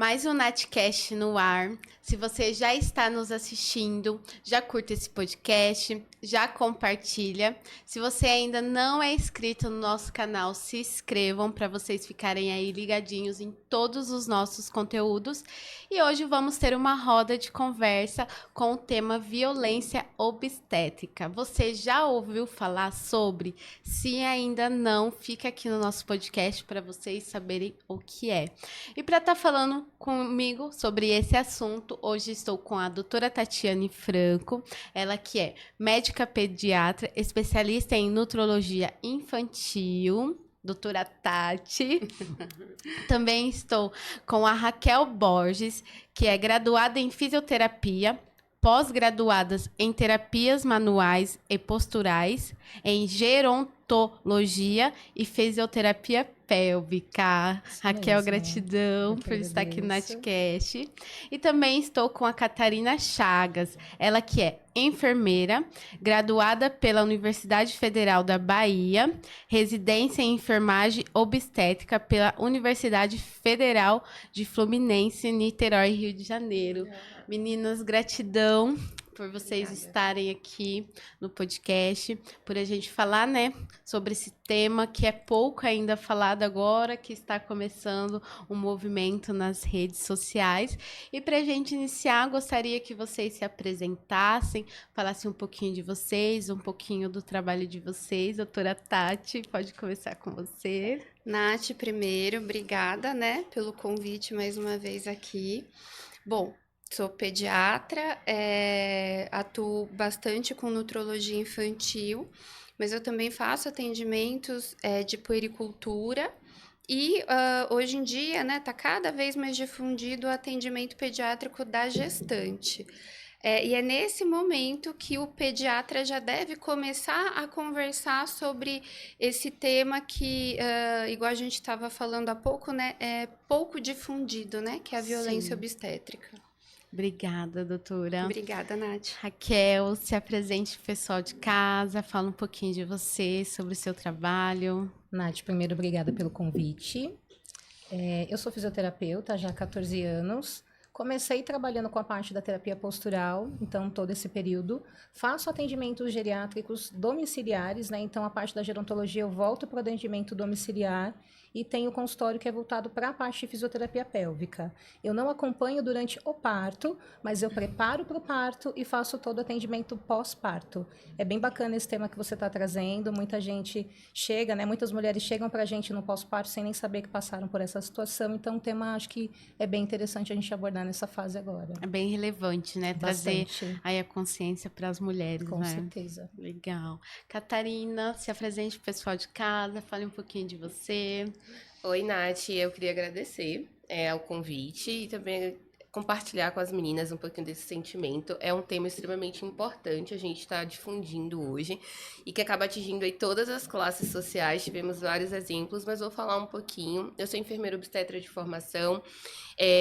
Mais um Natcast no ar. Se você já está nos assistindo, já curta esse podcast, já compartilha. Se você ainda não é inscrito no nosso canal, se inscrevam para vocês ficarem aí ligadinhos em todos os nossos conteúdos. E hoje vamos ter uma roda de conversa com o tema violência obstétrica. Você já ouviu falar sobre? Se ainda não, fica aqui no nosso podcast para vocês saberem o que é. E para estar falando comigo sobre esse assunto, hoje estou com a doutora Tatiane Franco, ela que é médica pediatra, especialista em nutrologia infantil, doutora Tati. Também estou com a Raquel Borges, que é graduada em fisioterapia, pós-graduadas em terapias manuais e posturais, em gerontologia e fisioterapia pélvica. Raquel, gratidão por estar aqui no Natcast. E também estou com a Catarina Chagas, ela que é enfermeira, graduada pela Universidade Federal da Bahia, residência em enfermagem obstétrica pela Universidade Federal de Fluminense, Niterói, Rio de Janeiro. Meninas, gratidão por vocês estarem aqui no podcast, por a gente falar, né, sobre esse tema que é pouco ainda falado agora, que está começando um movimento nas redes sociais. E para a gente iniciar, gostaria que vocês se apresentassem, falassem um pouquinho de vocês, um pouquinho do trabalho de vocês. Doutora Tati, pode começar com você. Nath, primeiro, obrigada, né, pelo convite mais uma vez aqui. Bom, sou pediatra, atuo bastante com nutrologia infantil, mas eu também faço atendimentos de puericultura e hoje em dia, né, tá cada vez mais difundido o atendimento pediátrico da gestante. E é nesse momento que o pediatra já deve começar a conversar sobre esse tema que, igual a gente estava falando há pouco, né, é pouco difundido, né, que é a violência obstétrica. Obrigada, doutora. Obrigada, Nath. Raquel, se apresente pro pessoal de casa, fala um pouquinho de você, sobre o seu trabalho. Nath, primeiro, obrigada pelo convite. Eu sou fisioterapeuta já há 14 anos. Comecei trabalhando com a parte da terapia postural, então todo esse período. Faço atendimentos geriátricos domiciliares, né? Então a parte da gerontologia eu volto para o atendimento domiciliar e tenho consultório que é voltado para a parte de fisioterapia pélvica. Eu não acompanho durante o parto, mas eu preparo para o parto e faço todo o atendimento pós-parto. É bem bacana esse tema que você está trazendo. Muita gente chega, né? Muitas mulheres chegam para a gente no pós-parto sem nem saber que passaram por essa situação. Então o tema acho que é bem interessante a gente abordar nessa fase agora. É bem relevante, né? Bastante. Trazer aí a consciência para as mulheres, Com né? certeza. Legal. Catarina, se apresente pro pessoal de casa, fale um pouquinho de você. Oi, Nath, eu queria agradecer ao convite e também compartilhar com as meninas um pouquinho desse sentimento. É um tema extremamente importante, a gente está difundindo hoje e que acaba atingindo aí todas as classes sociais. Tivemos vários exemplos, mas vou falar um pouquinho. Eu sou enfermeira obstetra de formação,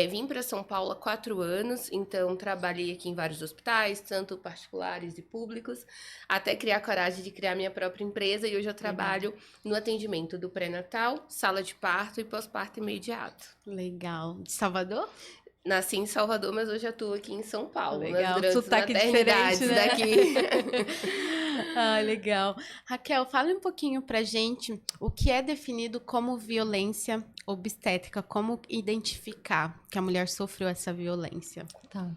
vim para São Paulo há 4 anos, então trabalhei aqui em vários hospitais, tanto particulares e públicos, até criar coragem de criar minha própria empresa, e hoje eu trabalho no atendimento do pré-natal, sala de parto e pós-parto imediato. Legal. De Salvador? Nasci em Salvador, mas hoje atuo aqui em São Paulo. Legal, nas grandes sotaque maternidades diferente, né? daqui. Ah, legal. Raquel, fala um pouquinho pra gente o que é definido como violência obstétrica, como identificar que a mulher sofreu essa violência. Tá.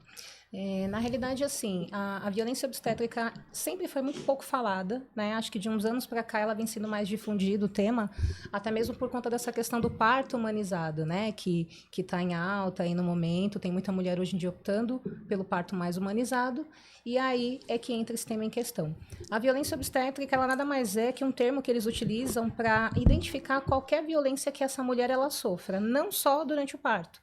Na realidade, assim, a violência obstétrica sempre foi muito pouco falada, né? Acho que de uns anos para cá ela vem sendo mais difundido o tema, até mesmo por conta dessa questão do parto humanizado, né? Que está em alta aí no momento, tem muita mulher hoje em dia optando pelo parto mais humanizado, e aí é que entra esse tema em questão. A violência obstétrica, ela nada mais é que um termo que eles utilizam para identificar qualquer violência que essa mulher ela sofra, não só durante o parto,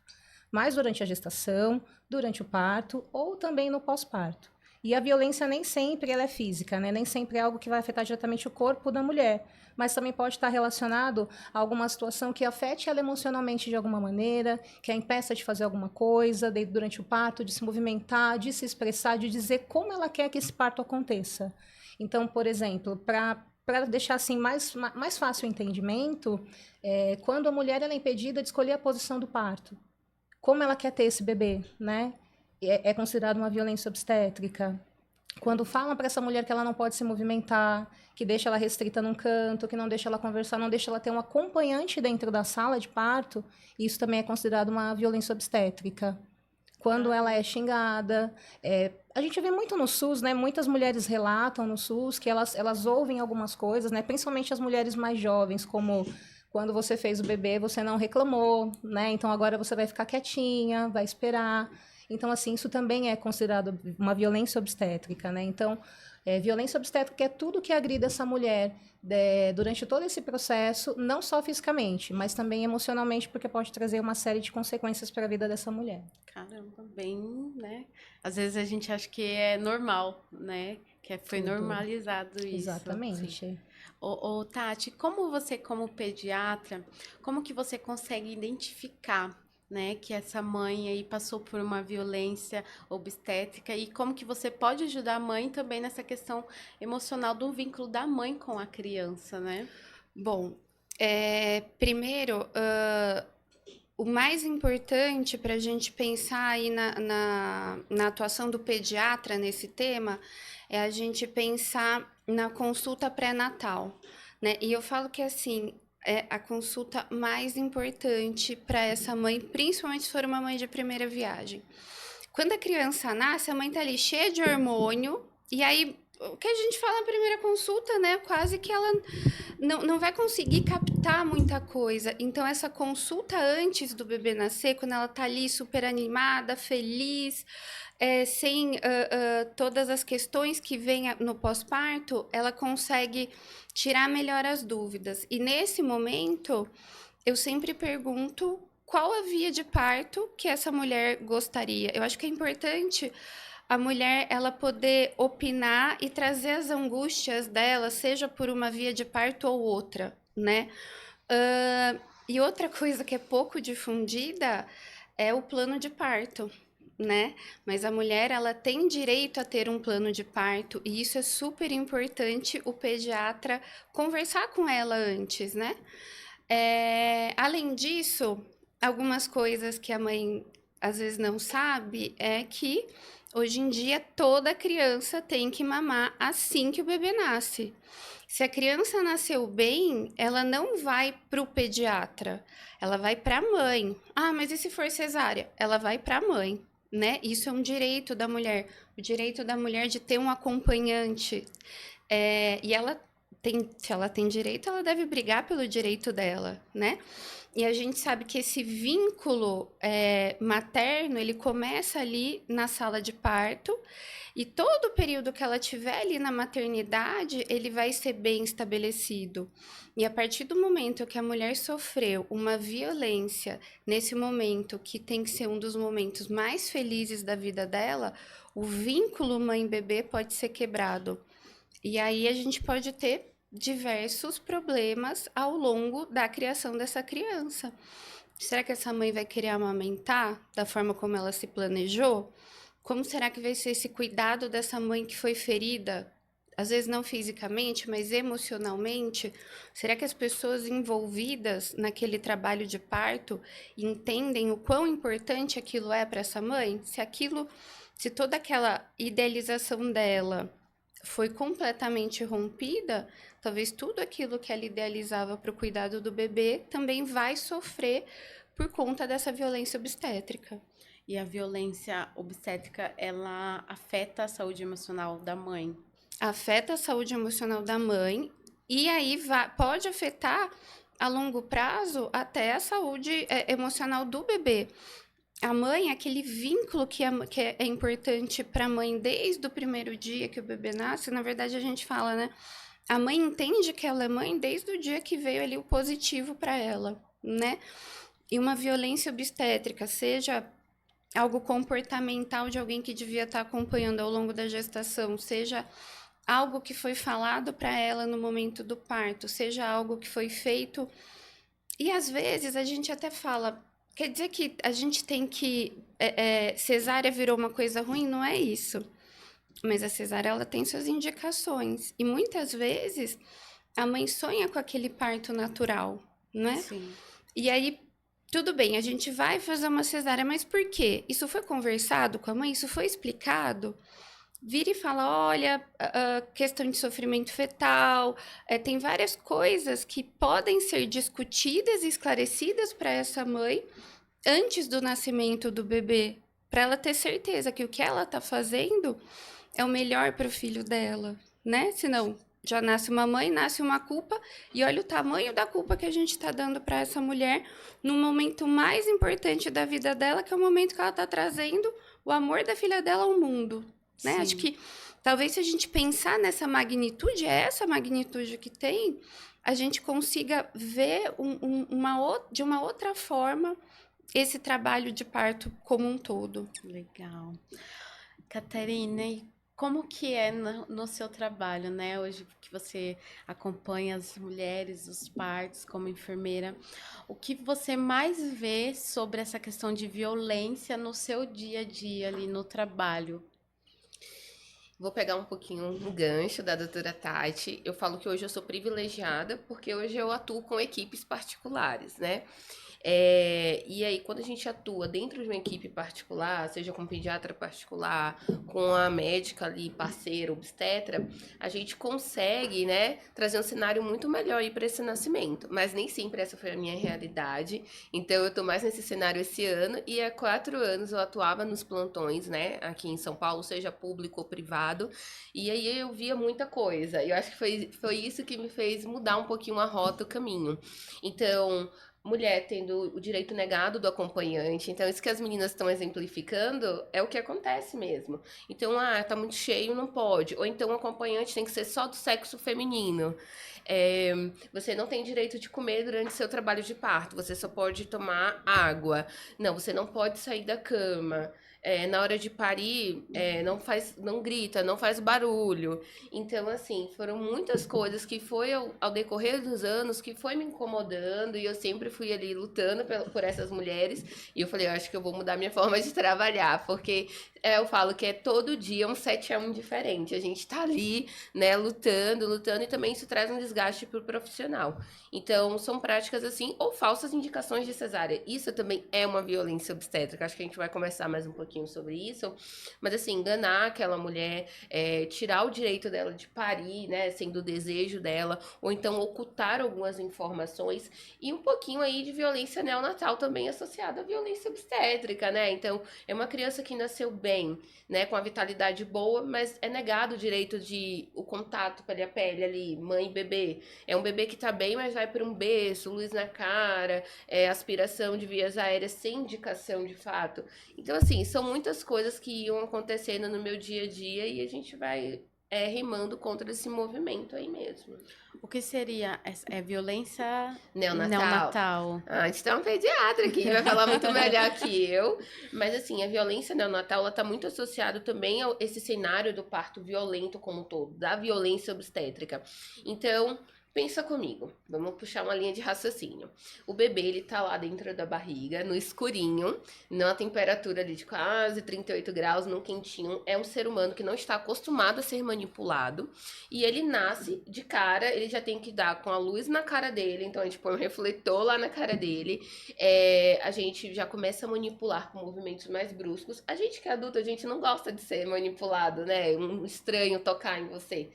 mas durante a gestação, durante o parto ou também no pós-parto. E a violência nem sempre ela é física, né? Nem sempre é algo que vai afetar diretamente o corpo da mulher, mas também pode estar relacionado a alguma situação que afete ela emocionalmente de alguma maneira, que a impeça de fazer alguma coisa durante o parto, de se movimentar, de se expressar, de dizer como ela quer que esse parto aconteça. Então, por exemplo, para deixar assim mais fácil o entendimento, quando a mulher ela é impedida de escolher a posição do parto. como ela quer ter esse bebê, né? É considerado uma violência obstétrica. Quando falam para essa mulher que ela não pode se movimentar, que deixa ela restrita num canto, que não deixa ela conversar, não deixa ela ter um acompanhante dentro da sala de parto, isso também é considerado uma violência obstétrica. Quando ela é xingada, a gente vê muito no SUS, né? Muitas mulheres relatam no SUS que elas ouvem algumas coisas, né? Principalmente as mulheres mais jovens, como quando você fez o bebê, você não reclamou, né? Então agora você vai ficar quietinha, vai esperar. Então, assim, isso também é considerado uma violência obstétrica, né? Então, violência obstétrica é tudo que agride essa mulher durante todo esse processo, não só fisicamente, mas também emocionalmente, porque pode trazer uma série de consequências para a vida dessa mulher. Caramba, bem, né? Às vezes a gente acha que é normal, né? Foi Tudo. normalizado isso. Exatamente. Sim. Ô, Tati, como você, como pediatra, como que você consegue identificar, né, que essa mãe aí passou por uma violência obstétrica e como que você pode ajudar a mãe também nessa questão emocional do vínculo da mãe com a criança, né? Bom, primeiro, o mais importante para a gente pensar aí na atuação do pediatra nesse tema é a gente pensar na consulta pré-natal, né? E eu falo que assim é a consulta mais importante para essa mãe, principalmente se for uma mãe de primeira viagem. Quando a criança nasce, a mãe tá ali cheia de hormônio, e aí o que a gente fala na primeira consulta, né? Quase que ela não vai conseguir captar muita coisa. Então, essa consulta antes do bebê nascer, quando ela tá ali super animada, feliz, sem todas as questões que vêm no pós-parto, ela consegue tirar melhor as dúvidas. E nesse momento, eu sempre pergunto qual a via de parto que essa mulher gostaria. Eu acho que é importante a mulher ela poder opinar e trazer as angústias dela, seja por uma via de parto ou outra, né? E outra coisa que é pouco difundida é o plano de parto, né? Mas a mulher ela tem direito a ter um plano de parto e isso é super importante o pediatra conversar com ela antes, né? Além disso, algumas coisas que a mãe às vezes não sabe é que hoje em dia toda criança tem que mamar assim que o bebê nasce. Se a criança nasceu bem, ela não vai para o pediatra, ela vai para a mãe. Ah, mas e se for cesárea? Ela vai para a mãe, né? Isso é um direito da mulher, o direito da mulher de ter um acompanhante. E se ela tem direito, ela deve brigar pelo direito dela, né? E a gente sabe que esse vínculo materno, ele começa ali na sala de parto e todo o período que ela tiver ali na maternidade, ele vai ser bem estabelecido. E a partir do momento que a mulher sofreu uma violência, nesse momento que tem que ser um dos momentos mais felizes da vida dela, o vínculo mãe-bebê pode ser quebrado. E aí a gente pode ter diversos problemas ao longo da criação dessa criança. Será que essa mãe vai querer amamentar da forma como ela se planejou? Como será que vai ser esse cuidado dessa mãe que foi ferida? Às vezes não fisicamente, mas emocionalmente. Será que as pessoas envolvidas naquele trabalho de parto entendem o quão importante aquilo é para essa mãe? Se toda aquela idealização dela foi completamente rompida, talvez tudo aquilo que ela idealizava para o cuidado do bebê também vai sofrer por conta dessa violência obstétrica. E a violência obstétrica, ela afeta a saúde emocional da mãe? Afeta a saúde emocional da mãe e aí pode afetar a longo prazo até a saúde emocional do bebê. A mãe, aquele vínculo que é importante para a mãe desde o primeiro dia que o bebê nasce, na verdade a gente fala, né? A mãe entende que ela é mãe desde o dia que veio ali o positivo para ela, né? E uma violência obstétrica, seja algo comportamental de alguém que devia estar acompanhando ao longo da gestação, seja algo que foi falado para ela no momento do parto, seja algo que foi feito. E às vezes a gente até fala, quer dizer que a gente tem que... cesárea virou uma coisa ruim? Não é isso. Mas a cesárea, ela tem suas indicações. E muitas vezes, a mãe sonha com aquele parto natural, né? Sim. E aí, tudo bem, a gente vai fazer uma cesárea, mas por quê? Isso foi conversado com a mãe? Isso foi explicado? Vira e fala, olha, questão de sofrimento fetal, tem várias coisas que podem ser discutidas e esclarecidas para essa mãe antes do nascimento do bebê, para ela ter certeza que o que ela está fazendo é o melhor para o filho dela, né? Senão já nasce uma mãe, nasce uma culpa, e olha o tamanho da culpa que a gente está dando para essa mulher no momento mais importante da vida dela, que é o momento que ela está trazendo o amor da filha dela ao mundo, né? Sim. Acho que talvez se a gente pensar nessa magnitude, essa magnitude que tem, a gente consiga ver de uma outra forma esse trabalho de parto como um todo. Legal. Catarina, e como que é no seu trabalho, né? Hoje que você acompanha as mulheres, os partos como enfermeira, o que você mais vê sobre essa questão de violência no seu dia a dia ali no trabalho? Vou pegar um pouquinho um gancho da doutora Tati. Eu falo que hoje eu sou privilegiada porque hoje eu atuo com equipes particulares, né? E aí, quando a gente atua dentro de uma equipe particular, seja com pediatra particular, com a médica ali, parceira, obstetra, a gente consegue, né, trazer um cenário muito melhor aí para esse nascimento. Mas nem sempre essa foi a minha realidade. Então, eu tô mais nesse cenário esse ano e há 4 anos eu atuava nos plantões, né, aqui em São Paulo, seja público ou privado. E aí eu via muita coisa. E eu acho que foi isso que me fez mudar um pouquinho a rota, o caminho. Então, mulher tendo o direito negado do acompanhante. Então, isso que as meninas estão exemplificando é o que acontece mesmo. Então, tá muito cheio, não pode. Ou então, o acompanhante tem que ser só do sexo feminino. Você não tem direito de comer durante seu trabalho de parto. Você só pode tomar água. Não, você não pode sair da cama. Na hora de parir, não grita, não faz barulho. Então, assim, foram muitas coisas que foi ao decorrer dos anos que foi me incomodando e eu sempre fui ali lutando por essas mulheres. E eu falei, eu acho que eu vou mudar minha forma de trabalhar, porque eu falo que é todo dia um 7-1 diferente. A gente tá ali, né, lutando, e também isso traz um desgaste pro profissional. Então, são práticas assim, ou falsas indicações de cesárea. Isso também é uma violência obstétrica. Acho que a gente vai conversar mais um pouquinho sobre isso. Mas, assim, enganar aquela mulher, tirar o direito dela de parir, né, sendo o desejo dela, ou então ocultar algumas informações. E um pouquinho aí de violência neonatal também associada à violência obstétrica, né? Então, é uma criança que nasceu bem, né, com a vitalidade boa, mas é negado o direito de o contato pele a pele ali, mãe e bebê. É um bebê que tá bem, mas vai por um berço, luz na cara, aspiração de vias aéreas sem indicação de fato. Então, assim, são muitas coisas que iam acontecendo no meu dia a dia e a gente vai rimando contra esse movimento aí mesmo. O que seria violência Neonatal. neonatal? A gente tem um pediatra aqui, vai falar muito melhor que eu. Mas, assim, a violência neonatal, ela tá muito associada também a esse cenário do parto violento como um todo, da violência obstétrica. Então, pensa comigo, vamos puxar uma linha de raciocínio. O bebê, ele tá lá dentro da barriga, no escurinho, numa temperatura ali de quase 38 graus, num quentinho. É um ser humano que não está acostumado a ser manipulado. E ele nasce de cara, ele já tem que dar com a luz na cara dele, então a gente põe um refletor lá na cara dele. A gente já começa a manipular com movimentos mais bruscos. A gente que é adulto, a gente não gosta de ser manipulado, né? Um estranho tocar em você.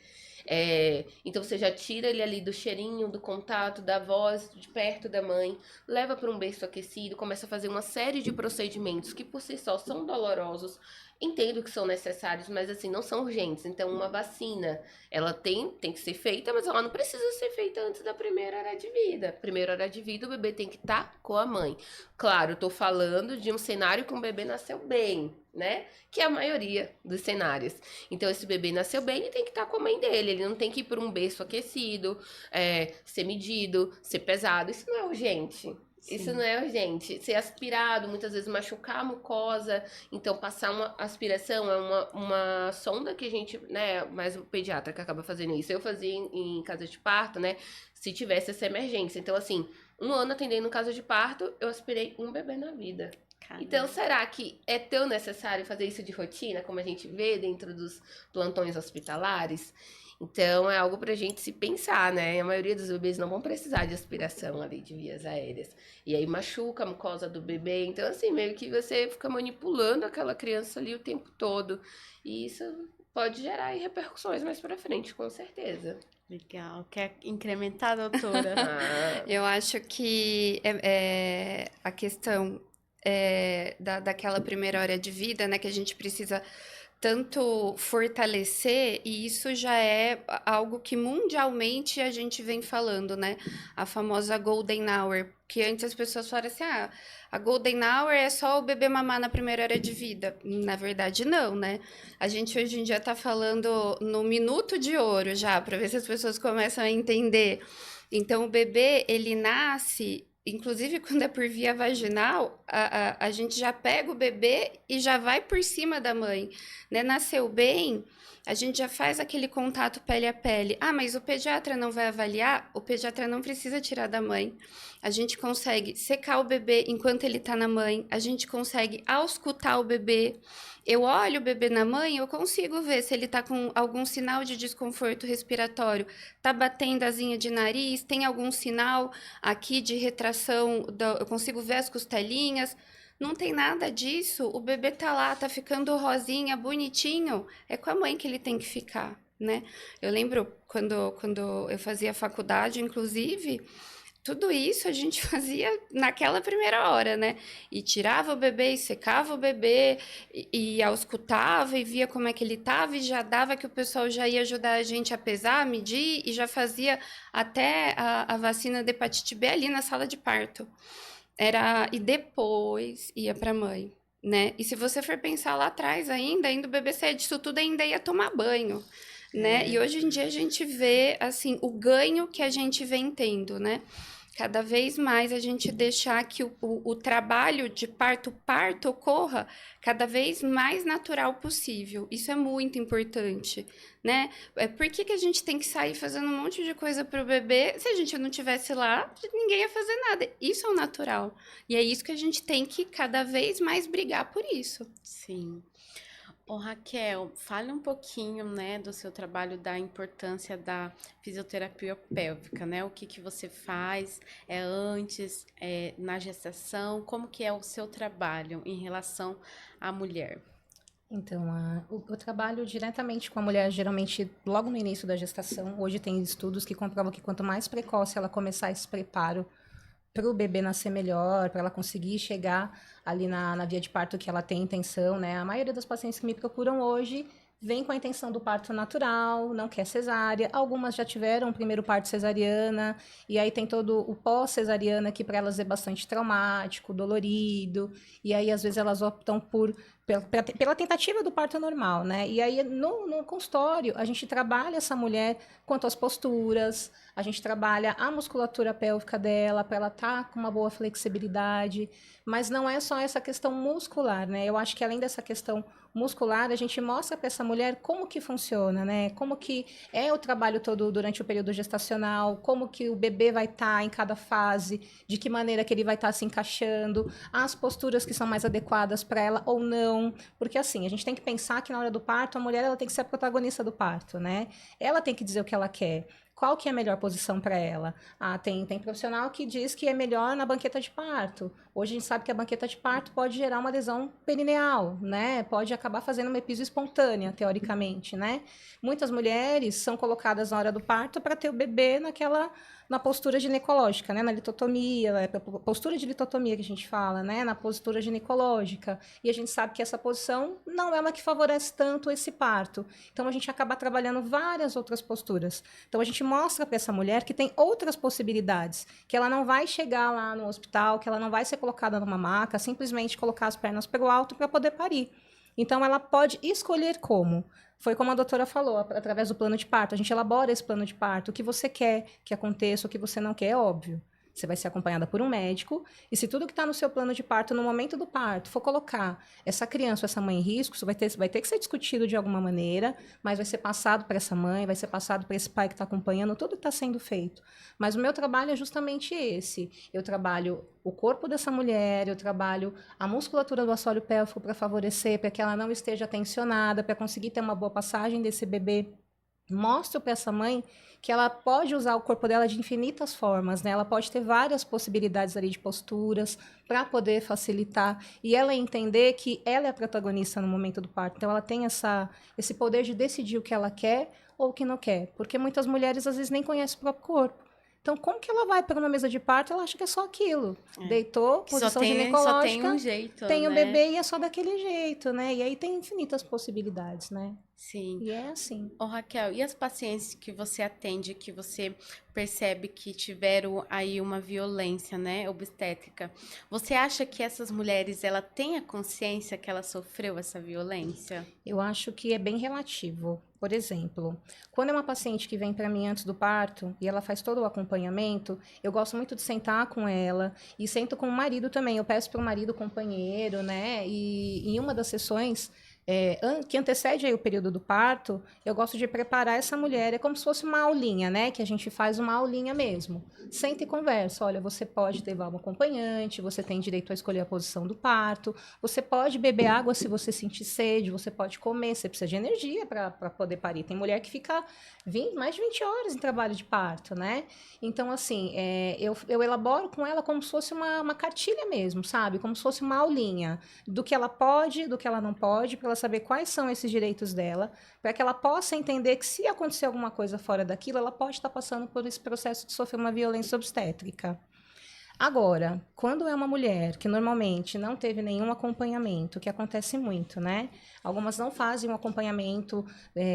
Então você já tira ele ali do cheirinho, do contato, da voz, de perto da mãe, leva para um berço aquecido, começa a fazer uma série de procedimentos que por si só são dolorosos. Entendo que são necessários, mas assim, não são urgentes. Então, uma vacina, ela tem que ser feita, mas ela não precisa ser feita antes da primeira hora de vida. Primeira hora de vida, o bebê tem que estar com a mãe. Claro, eu tô falando de um cenário que um bebê nasceu bem, né? Que é a maioria dos cenários. Então, esse bebê nasceu bem, ele tem que estar com a mãe dele. Ele não tem que ir por um berço aquecido, ser medido, ser pesado. Isso não é urgente. Sim. Isso não é urgente. Ser aspirado, muitas vezes machucar a mucosa. Então, passar uma aspiração é uma sonda que a gente, né, mais o pediatra que acaba fazendo isso. Eu fazia em casa de parto, né, se tivesse essa emergência. Então, assim, 1 ano atendendo casa de parto, eu aspirei um bebê na vida. Caramba. Então, será que é tão necessário fazer isso de rotina, como a gente vê dentro dos plantões hospitalares? Então, é algo pra gente se pensar, né? A maioria dos bebês não vão precisar de aspiração ali de vias aéreas. E aí machuca a mucosa do bebê. Então, assim, meio que você fica manipulando aquela criança ali o tempo todo. E isso pode gerar aí repercussões mais pra frente, com certeza. Legal. Quer incrementar, doutora? Ah, Eu acho que a questão daquela primeira hora de vida, né, que a gente precisa tanto fortalecer, e isso já é algo que mundialmente a gente vem falando, né? A famosa Golden Hour, que antes as pessoas falaram assim, a Golden Hour é só o bebê mamar na primeira hora de vida. Na verdade, não, né? A gente hoje em dia tá falando no minuto de ouro já, para ver se as pessoas começam a entender. Então, o bebê, ele nasce, inclusive quando é por via vaginal, a gente já pega o bebê e já vai por cima da mãe, né? Nasceu bem, a gente já faz aquele contato pele a pele. Ah, mas o pediatra não vai avaliar? O pediatra não precisa tirar da mãe. A gente consegue secar o bebê enquanto ele tá na mãe, a gente consegue auscultar o bebê. Eu olho o bebê na mãe, eu consigo ver se ele tá com algum sinal de desconforto respiratório, tá batendo asinha de nariz, tem algum sinal aqui de retração, eu consigo ver as costelinhas. Não tem nada disso. O bebê tá lá, tá ficando rosinha, bonitinho. É com a mãe que ele tem que ficar, né? Eu lembro quando eu fazia faculdade, inclusive, tudo isso a gente fazia naquela primeira hora, né? E tirava o bebê, e secava o bebê, e auscultava, e via como é que ele tava, e já dava que o pessoal já ia ajudar a gente a pesar, a medir, e já fazia até a vacina de hepatite B ali na sala de parto. E depois ia para a mãe, né? E se você for pensar lá atrás ainda o bebê sair disso tudo ainda ia tomar banho, né? E hoje em dia a gente vê, assim, o ganho que a gente vem tendo, né? Cada vez mais a gente deixar que o trabalho de parto ocorra cada vez mais natural possível. Isso é muito importante, né? Por que a gente tem que sair fazendo um monte de coisa para o bebê? Se a gente não tivesse lá, ninguém ia fazer nada. Isso é o natural. E é isso que a gente tem que cada vez mais brigar por isso. Sim. Ô, Raquel, fale um pouquinho, né, do seu trabalho, da importância da fisioterapia pélvica, né? O que que você faz antes, na gestação, como que é o seu trabalho em relação à mulher? Então, eu trabalho diretamente com a mulher, geralmente logo no início da gestação. Hoje tem estudos que comprovam que quanto mais precoce ela começar esse preparo para o bebê nascer melhor, para ela conseguir chegar ali na via de parto que ela tem intenção, né? A maioria das pacientes que me procuram hoje vem com a intenção do parto natural, não quer cesárea. Algumas já tiveram o primeiro parto cesariana, e aí tem todo o pós-cesariana, que para elas é bastante traumático, dolorido, e aí às vezes elas optam pela tentativa do parto normal, né? E aí no consultório a gente trabalha essa mulher quanto às posturas, a gente trabalha a musculatura pélvica dela para ela estar com uma boa flexibilidade, mas não é só essa questão muscular, né? Eu acho que além dessa questão muscular, a gente mostra para essa mulher como que funciona, né? Como que é o trabalho todo durante o período gestacional, como que o bebê vai estar em cada fase, de que maneira que ele vai estar se encaixando, as posturas que são mais adequadas para ela ou não, porque assim, a gente tem que pensar que na hora do parto, a mulher ela tem que ser a protagonista do parto, né? Ela tem que dizer o que ela quer. Qual que é a melhor posição para ela? Tem profissional que diz que é melhor na banqueta de parto. Hoje a gente sabe que a banqueta de parto pode gerar uma lesão perineal, né? Pode acabar fazendo uma epísio espontânea, teoricamente, né? Muitas mulheres são colocadas na hora do parto para ter o bebê na postura ginecológica, né? Na litotomia, postura de litotomia que a gente fala, né? Na postura ginecológica. E a gente sabe que essa posição não é uma que favorece tanto esse parto. Então a gente acaba trabalhando várias outras posturas. Então a gente mostra para essa mulher que tem outras possibilidades, que ela não vai chegar lá no hospital, que ela não vai ser colocada numa maca, simplesmente colocar as pernas pelo alto para poder parir. Então ela pode escolher como. Foi como a doutora falou, através do plano de parto. A gente elabora esse plano de parto. O que você quer que aconteça, o que você não quer, é óbvio. Você vai ser acompanhada por um médico, e se tudo que está no seu plano de parto, no momento do parto, for colocar essa criança ou essa mãe em risco, isso vai ter que ser discutido de alguma maneira, mas vai ser passado para essa mãe, vai ser passado para esse pai que está acompanhando, tudo está sendo feito. Mas o meu trabalho é justamente esse. Eu trabalho o corpo dessa mulher, eu trabalho a musculatura do assoalho pélvico para favorecer, para que ela não esteja tensionada, para conseguir ter uma boa passagem desse bebê mostro para essa mãe que ela pode usar o corpo dela de infinitas formas, né? Ela pode ter várias possibilidades ali de posturas para poder facilitar e ela entender que ela é a protagonista no momento do parto. Então ela tem esse poder de decidir o que ela quer ou o que não quer, porque muitas mulheres às vezes nem conhecem o próprio corpo. Então, como que ela vai para uma mesa de parto? Ela acha que é só aquilo. Deitou, Que só posição tem ginecológica, um jeito, tem o né? bebê e é só daquele jeito, né? E aí tem infinitas possibilidades, né? Sim. E é assim. Ô, Raquel, e as pacientes que você atende, que você percebe que tiveram aí uma violência, né, obstétrica, você acha que essas mulheres, ela têm a consciência que ela sofreu essa violência? Eu acho que é bem relativo. Por exemplo, quando é uma paciente que vem para mim antes do parto e ela faz todo o acompanhamento, eu gosto muito de sentar com ela e sento com o marido também. Eu peço para o marido companheiro, né? E em uma das sessões que antecede aí o período do parto, eu gosto de preparar essa mulher. É como se fosse uma aulinha, né? Que a gente faz uma aulinha mesmo. Senta e conversa. Olha, você pode levar um acompanhante, você tem direito a escolher a posição do parto, você pode beber água se você sentir sede, você pode comer, você precisa de energia para poder parir. Tem mulher que fica mais de 20 horas em trabalho de parto, né? Então, assim, eu elaboro com ela como se fosse uma cartilha mesmo, sabe? Como se fosse uma aulinha do que ela pode, do que ela não pode, para ela saber quais são esses direitos dela, para que ela possa entender que se acontecer alguma coisa fora daquilo, ela pode estar passando por esse processo de sofrer uma violência obstétrica. Agora, quando é uma mulher que normalmente não teve nenhum acompanhamento, que acontece muito, né? Algumas não fazem um acompanhamento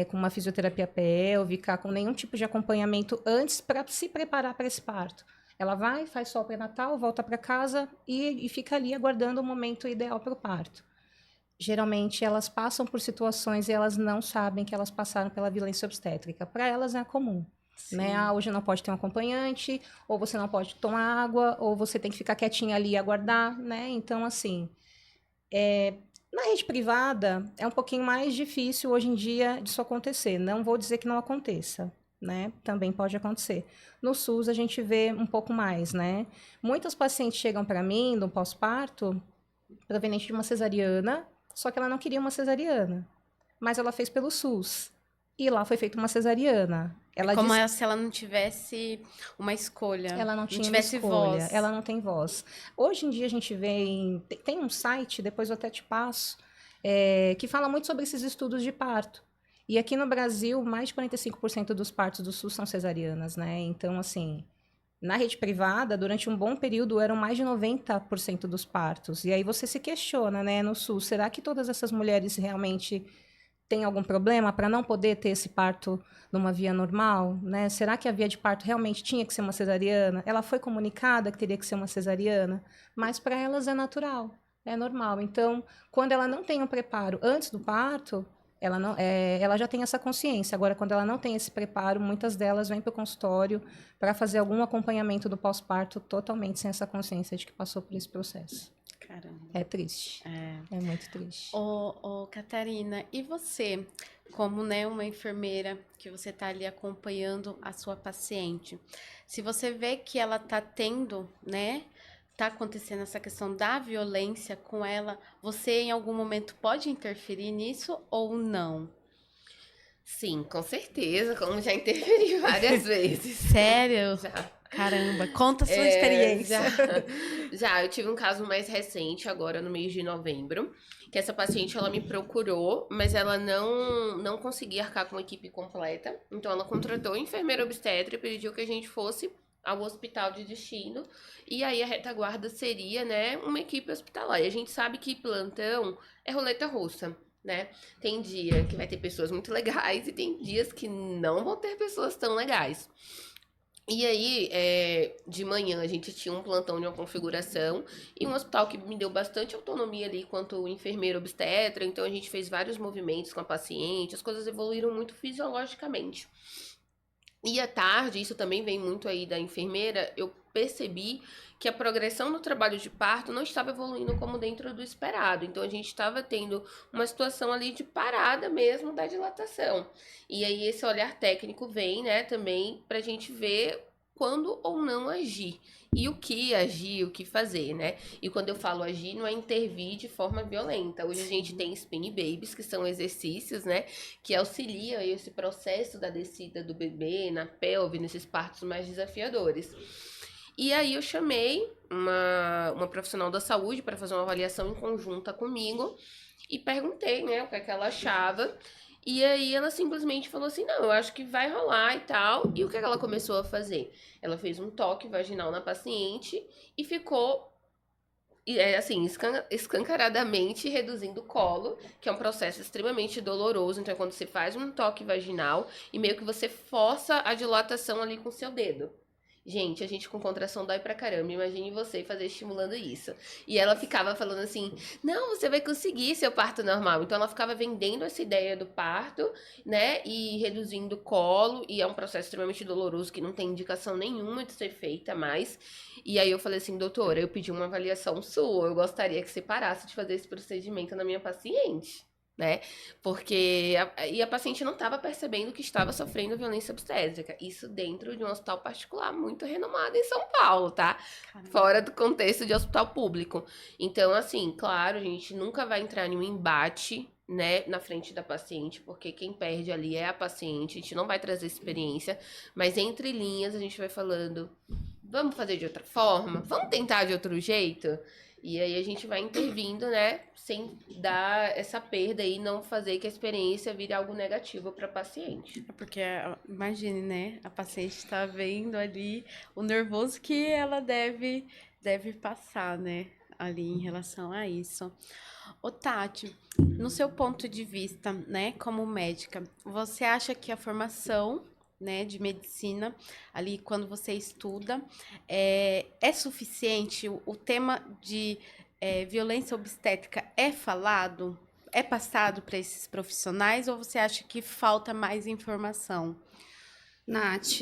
com uma fisioterapia pélvica, com nenhum tipo de acompanhamento antes para se preparar para esse parto. Ela vai, faz só o pré-natal, volta para casa e fica ali aguardando o momento ideal para o parto. Geralmente elas passam por situações e elas não sabem que elas passaram pela violência obstétrica. Para elas é comum. Né? Ah, hoje não pode ter um acompanhante, ou você não pode tomar água, ou você tem que ficar quietinha ali e aguardar, né? Então, assim, na rede privada é um pouquinho mais difícil hoje em dia disso acontecer. Não vou dizer que não aconteça, né? Também pode acontecer. No SUS a gente vê um pouco mais, né? Muitas pacientes chegam para mim no pós-parto proveniente de uma cesariana, só que ela não queria uma cesariana, mas ela fez pelo SUS. E lá foi feita uma cesariana. Ela Como disse se ela não tivesse uma escolha, ela não tinha uma tivesse escolha, voz. ela não tem voz. Hoje em dia a gente vê tem um site, depois eu até te passo, que fala muito sobre esses estudos de parto. E aqui no Brasil, mais de 45% dos partos do SUS são cesarianas, né? Então, assim, na rede privada, durante um bom período, eram mais de 90% dos partos. E aí você se questiona, né, no SUS, será que todas essas mulheres realmente têm algum problema para não poder ter esse parto numa via normal, né? Será que a via de parto realmente tinha que ser uma cesariana? Ela foi comunicada que teria que ser uma cesariana, mas para elas é natural, é normal. Então, quando ela não tem um preparo antes do parto, ela já tem essa consciência. Agora, quando ela não tem esse preparo, muitas delas vêm para o consultório para fazer algum acompanhamento do pós-parto totalmente sem essa consciência de que passou por esse processo. Caramba. É triste. É muito triste. Ô, Catarina, e você, como, né, uma enfermeira que você tá ali acompanhando a sua paciente, se você vê que ela tá tendo, né, tá acontecendo essa questão da violência com ela, você em algum momento pode interferir nisso ou não? Sim, com certeza, como já interferi várias vezes. Sério? Já. Caramba, conta a sua experiência. Já, eu tive um caso mais recente, agora no mês de novembro, que essa paciente, ela me procurou, mas ela não conseguia arcar com a equipe completa, então ela contratou a enfermeira obstetra e pediu que a gente fosse ao hospital de destino, e aí a retaguarda seria, né, uma equipe hospitalar. E a gente sabe que plantão é roleta russa, né? Tem dia que vai ter pessoas muito legais e tem dias que não vão ter pessoas tão legais. E aí, de manhã, a gente tinha um plantão de uma configuração e um hospital que me deu bastante autonomia ali quanto enfermeira obstetra. Então, a gente fez vários movimentos com a paciente, as coisas evoluíram muito fisiologicamente. E à tarde, isso também vem muito aí da enfermeira, eu percebi que a progressão do trabalho de parto não estava evoluindo como dentro do esperado. Então, a gente estava tendo uma situação ali de parada mesmo da dilatação. E aí, esse olhar técnico vem, né, também pra gente ver quando ou não agir. E o que agir, o que fazer, né? E quando eu falo agir, não é intervir de forma violenta. Hoje a gente tem spin babies, que são exercícios, né? Que auxiliam esse processo da descida do bebê na pelve, nesses partos mais desafiadores. E aí eu chamei uma profissional da saúde para fazer uma avaliação em conjunta comigo e perguntei, né, o que é que ela achava. E aí ela simplesmente falou assim, não, eu acho que vai rolar e tal. E o que é que ela começou a fazer? Ela fez um toque vaginal na paciente e ficou assim, escancaradamente reduzindo o colo, que é um processo extremamente doloroso. Então, é quando você faz um toque vaginal e meio que você força a dilatação ali com o seu dedo. Gente, a gente com contração dói pra caramba. Imagine você fazer estimulando isso. E ela ficava falando assim: não, você vai conseguir seu parto normal. Então ela ficava vendendo essa ideia do parto, né? E reduzindo o colo. E é um processo extremamente doloroso que não tem indicação nenhuma de ser feita mais. E aí eu falei assim: doutora, eu pedi uma avaliação sua. Eu gostaria que você parasse de fazer esse procedimento na minha paciente. Né? Porque a paciente não estava percebendo que estava sofrendo violência obstétrica. Isso dentro de um hospital particular muito renomado em São Paulo, tá? Caramba. Fora do contexto de hospital público. Então, assim, claro, a gente nunca vai entrar em um embate, né, na frente da paciente, porque quem perde ali é a paciente. A gente não vai trazer experiência, mas entre linhas a gente vai falando: vamos fazer de outra forma? Vamos tentar de outro jeito? E aí a gente vai intervindo, né, sem dar essa perda e não fazer que a experiência vire algo negativo para a paciente. Porque, imagine, né, a paciente está vendo ali o nervoso que ela deve passar, né, ali em relação a isso. Ô, Tati, no seu ponto de vista, né, como médica, você acha que a formação, né, de medicina, ali quando você estuda, é suficiente? O tema de violência obstétrica é falado, é passado para esses profissionais, ou você acha que falta mais informação? Nath,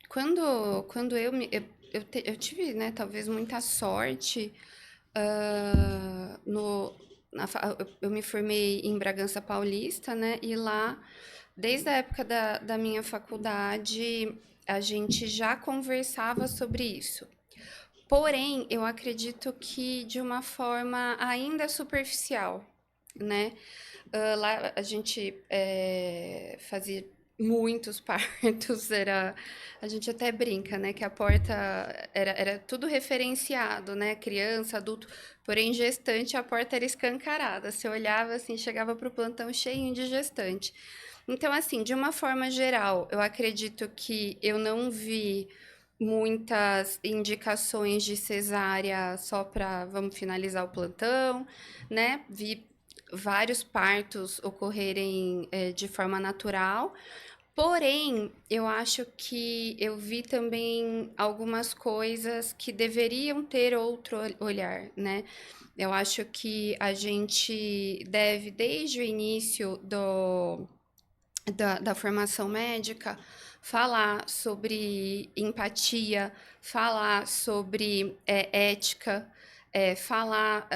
quando eu tive, né, talvez muita sorte, eu me formei em Bragança Paulista, né, e lá, desde a época da minha faculdade, a gente já conversava sobre isso. Porém, eu acredito que de uma forma ainda superficial, né? Lá a gente fazia muitos partos, a gente até brinca, né? Que a porta era tudo referenciado, né? Criança, adulto, porém gestante a porta era escancarada. Você olhava assim, chegava para o plantão cheinho de gestante. Então, assim, de uma forma geral, eu acredito que eu não vi muitas indicações de cesárea só para vamos finalizar o plantão, né? Vi vários partos ocorrerem de forma natural. Porém, eu acho que eu vi também algumas coisas que deveriam ter outro olhar, né? Eu acho que a gente deve, desde o início da formação médica, falar sobre empatia, falar sobre ética, falar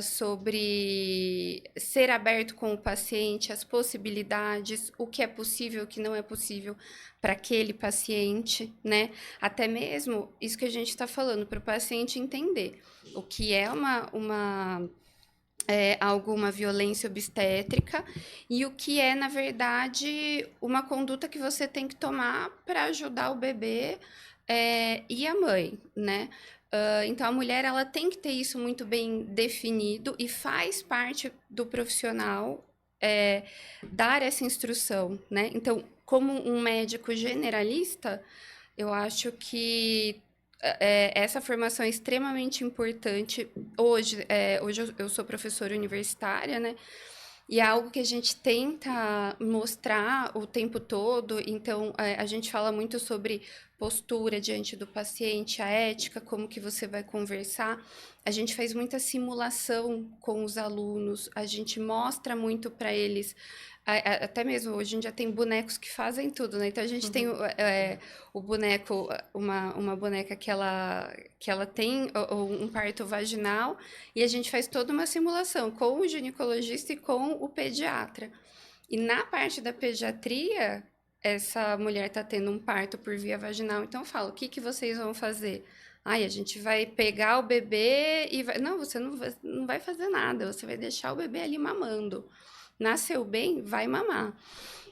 sobre ser aberto com o paciente, as possibilidades, o que é possível, o que não é possível para aquele paciente, né? Até mesmo isso que a gente está falando, para o paciente entender o que é alguma violência obstétrica e o que é, na verdade, uma conduta que você tem que tomar para ajudar o bebê e a mãe, né? Então, a mulher ela tem que ter isso muito bem definido e faz parte do profissional dar essa instrução, né? Então, como um médico generalista, eu acho que essa formação é extremamente importante. Hoje eu sou professora universitária, né? E é algo que a gente tenta mostrar o tempo todo. Então, a gente fala muito sobre postura diante do paciente, a ética, como que você vai conversar. A gente faz muita simulação com os alunos, a gente mostra muito para eles. Até mesmo hoje em dia tem bonecos que fazem tudo, né? Então a gente tem o boneco, uma boneca que ela tem um parto vaginal e a gente faz toda uma simulação com o ginecologista e com o pediatra. E na parte da pediatria, essa mulher tá tendo um parto por via vaginal, então eu falo, o que que vocês vão fazer? Ai, a gente vai pegar o bebê e vai... Não, você não vai fazer nada, você vai deixar o bebê ali mamando. Nasceu bem, vai mamar.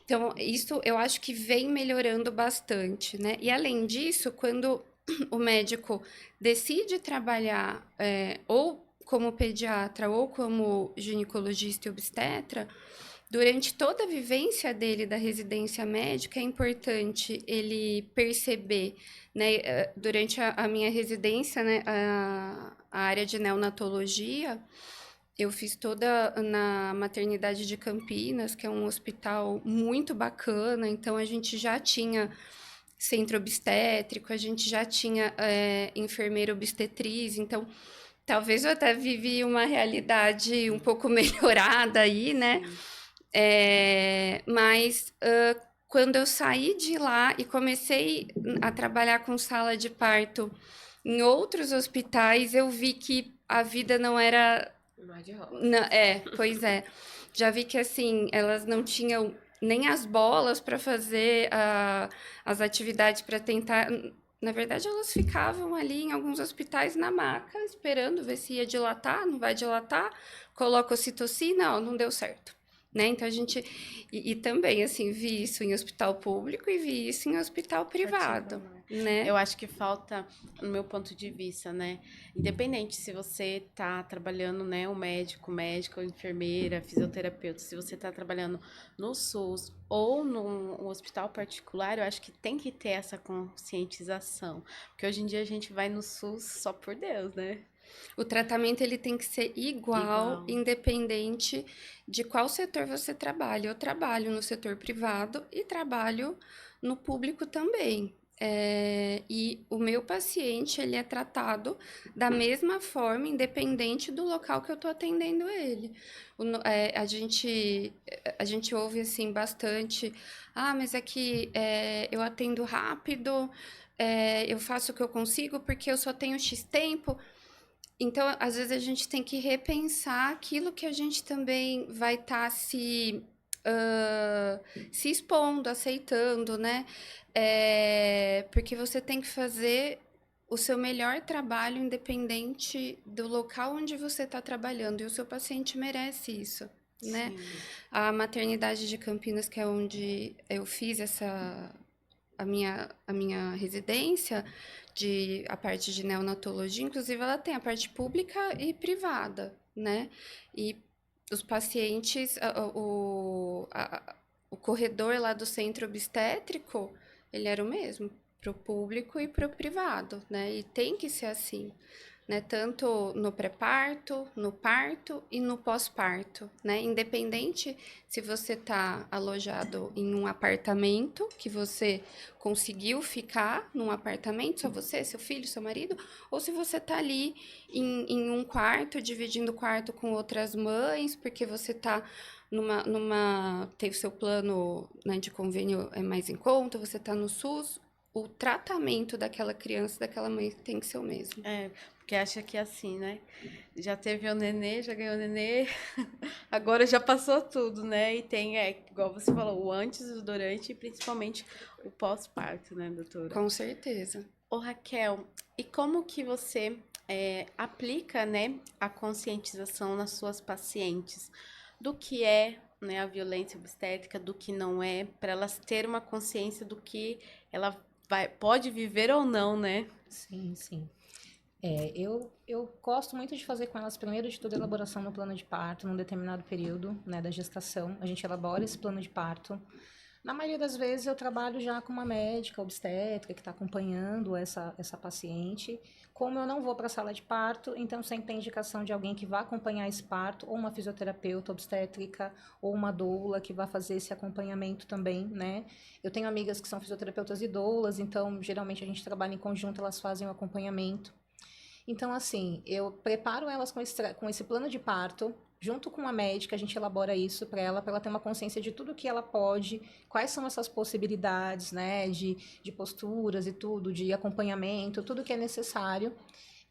Então, isso eu acho que vem melhorando bastante, né? E além disso, quando o médico decide trabalhar ou como pediatra ou como ginecologista e obstetra, durante toda a vivência dele da residência médica, é importante ele perceber, né, durante a minha residência, né, a área de neonatologia, eu fiz toda na maternidade de Campinas, que é um hospital muito bacana, então a gente já tinha centro obstétrico, a gente já tinha enfermeira obstetriz, então talvez eu até vivi uma realidade um pouco melhorada aí, né? Sim. Mas quando eu saí de lá e comecei a trabalhar com sala de parto em outros hospitais, eu vi que a vida não era. Mar de rosa. Pois é. Já vi que assim, elas não tinham nem as bolas para fazer as atividades para tentar. Na verdade, elas ficavam ali em alguns hospitais na maca, esperando ver se ia dilatar, não vai dilatar, coloca ocitocina, ó, não deu certo. Né? Então a gente. E também, assim, vi isso em hospital público e vi isso em hospital privado. Né? Eu acho que falta, no meu ponto de vista, né? Independente se você tá trabalhando, né, o médico, enfermeira, fisioterapeuta, se você tá trabalhando no SUS ou num hospital particular, eu acho que tem que ter essa conscientização. Porque hoje em dia a gente vai no SUS só por Deus, né? O tratamento ele tem que ser igual, independente de qual setor você trabalha. Eu trabalho no setor privado e trabalho no público também. E o meu paciente ele é tratado da mesma forma, independente do local que eu estou atendendo ele. A gente ouve assim bastante, mas é que eu atendo rápido, eu faço o que eu consigo porque eu só tenho X tempo. Então, às vezes a gente tem que repensar aquilo que a gente também vai estar se expondo, aceitando, né? Porque você tem que fazer o seu melhor trabalho independente do local onde você está trabalhando, e o seu paciente merece isso, né? Sim. A maternidade de Campinas, que é onde eu fiz a minha residência, a parte de neonatologia, inclusive ela tem a parte pública e privada, né? E os pacientes, o corredor lá do centro obstétrico, ele era o mesmo, para o público e para o privado, né? E tem que ser assim, né? Tanto no pré-parto, no parto e no pós-parto, né? Independente se você está alojado em um apartamento, que você conseguiu ficar num apartamento, só você, seu filho, seu marido, ou se você está ali em um quarto, dividindo o quarto com outras mães, porque você está tem o seu plano, né, de convênio mais em conta, você está no SUS, o tratamento daquela criança, daquela mãe tem que ser o mesmo. Porque acha que é assim, né? Já teve o nenê, já ganhou o nenê, agora já passou tudo, né? E tem, igual você falou, o antes, o durante e principalmente o pós-parto, né, doutora? Com certeza. Ô, Raquel, e como que você aplica, né, a conscientização nas suas pacientes do que é, né, a violência obstétrica, do que não é, para elas terem uma consciência do que ela pode viver ou não, né? Sim, sim. Eu gosto muito de fazer com elas, primeiro de tudo, a elaboração do plano de parto, num determinado período, né, da gestação. A gente elabora esse plano de parto. Na maioria das vezes, eu trabalho já com uma médica obstétrica que está acompanhando essa paciente. Como eu não vou para a sala de parto, então sempre tem indicação de alguém que vá acompanhar esse parto, ou uma fisioterapeuta obstétrica, ou uma doula que vai fazer esse acompanhamento também, né? Eu tenho amigas que são fisioterapeutas e doulas, então geralmente a gente trabalha em conjunto, elas fazem o acompanhamento. Então, assim, eu preparo elas com esse plano de parto, junto com a médica, a gente elabora isso para ela ter uma consciência de tudo que ela pode, quais são essas possibilidades, né, de posturas e tudo, de acompanhamento, tudo que é necessário.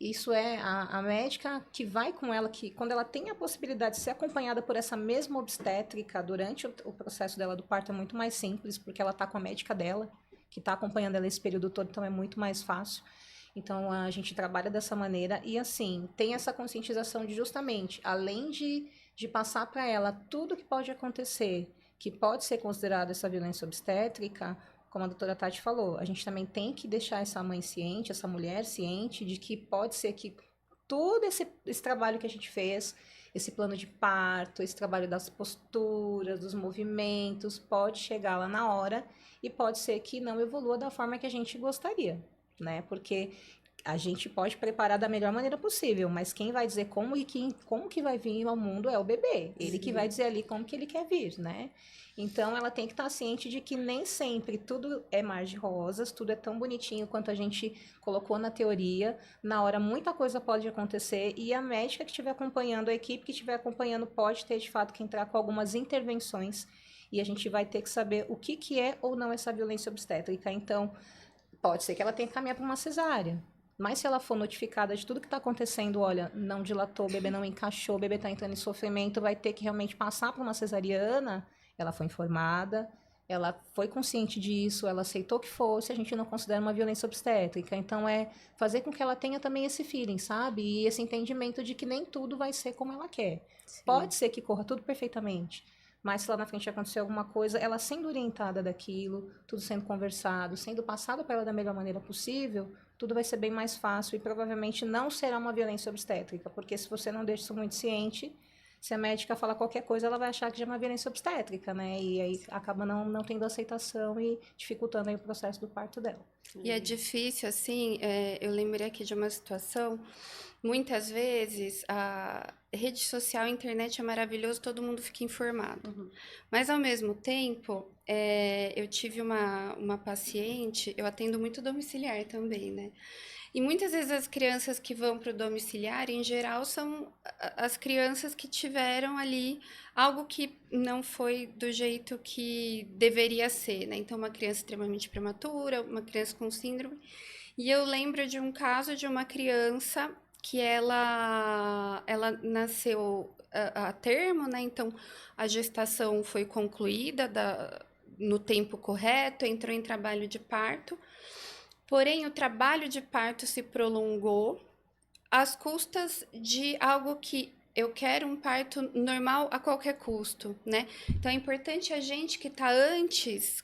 Isso é a médica que vai com ela, que quando ela tem a possibilidade de ser acompanhada por essa mesma obstétrica durante o processo dela do parto é muito mais simples, porque ela está com a médica dela, que está acompanhando ela esse período todo, então é muito mais fácil. Então a gente trabalha dessa maneira e assim, tem essa conscientização de justamente, além de passar para ela tudo que pode acontecer, que pode ser considerado essa violência obstétrica, como a doutora Tati falou, a gente também tem que deixar essa mãe ciente, essa mulher ciente de que pode ser que todo esse trabalho que a gente fez, esse plano de parto, esse trabalho das posturas, dos movimentos, pode chegar lá na hora e pode ser que não evolua da forma que a gente gostaria, né? Porque a gente pode preparar da melhor maneira possível, mas quem vai dizer como que vai vir ao mundo é o bebê. Ele que vai dizer ali como que ele quer vir, né? Então, ela tem que estar ciente de que nem sempre tudo é mar de rosas, tudo é tão bonitinho quanto a gente colocou na teoria. Na hora, muita coisa pode acontecer e a médica que estiver acompanhando, a equipe que estiver acompanhando, pode ter, de fato, que entrar com algumas intervenções e a gente vai ter que saber o que é ou não essa violência obstétrica. Então, pode ser que ela tenha que caminhar para uma cesárea. Mas se ela for notificada de tudo que está acontecendo, olha, não dilatou, o bebê não encaixou, o bebê está entrando em sofrimento, vai ter que realmente passar por uma cesariana, ela foi informada, ela foi consciente disso, ela aceitou que fosse, a gente não considera uma violência obstétrica. Então, é fazer com que ela tenha também esse feeling, sabe? E esse entendimento de que nem tudo vai ser como ela quer. Sim. Pode ser que corra tudo perfeitamente, mas se lá na frente acontecer alguma coisa, ela sendo orientada daquilo, tudo sendo conversado, sendo passado para ela da melhor maneira possível, tudo vai ser bem mais fácil e provavelmente não será uma violência obstétrica, porque se você não deixa isso muito ciente, se a médica falar qualquer coisa, ela vai achar que já é uma violência obstétrica, né? E aí acaba não tendo aceitação e dificultando aí o processo do parto dela. E é difícil, assim, eu lembrei aqui de uma situação, muitas vezes a rede social, a internet é maravilhoso, todo mundo fica informado. Mas, ao mesmo tempo, eu tive uma paciente, eu atendo muito domiciliar também, né? E muitas vezes as crianças que vão para o domiciliar, em geral, são as crianças que tiveram ali algo que não foi do jeito que deveria ser, né? Então, uma criança extremamente prematura, uma criança com síndrome. E eu lembro de um caso de uma criança que ela nasceu a termo, né? Então, a gestação foi concluída no tempo correto, entrou em trabalho de parto. Porém, o trabalho de parto se prolongou às custas de algo que eu quero um parto normal a qualquer custo, né? Então, é importante a gente que está antes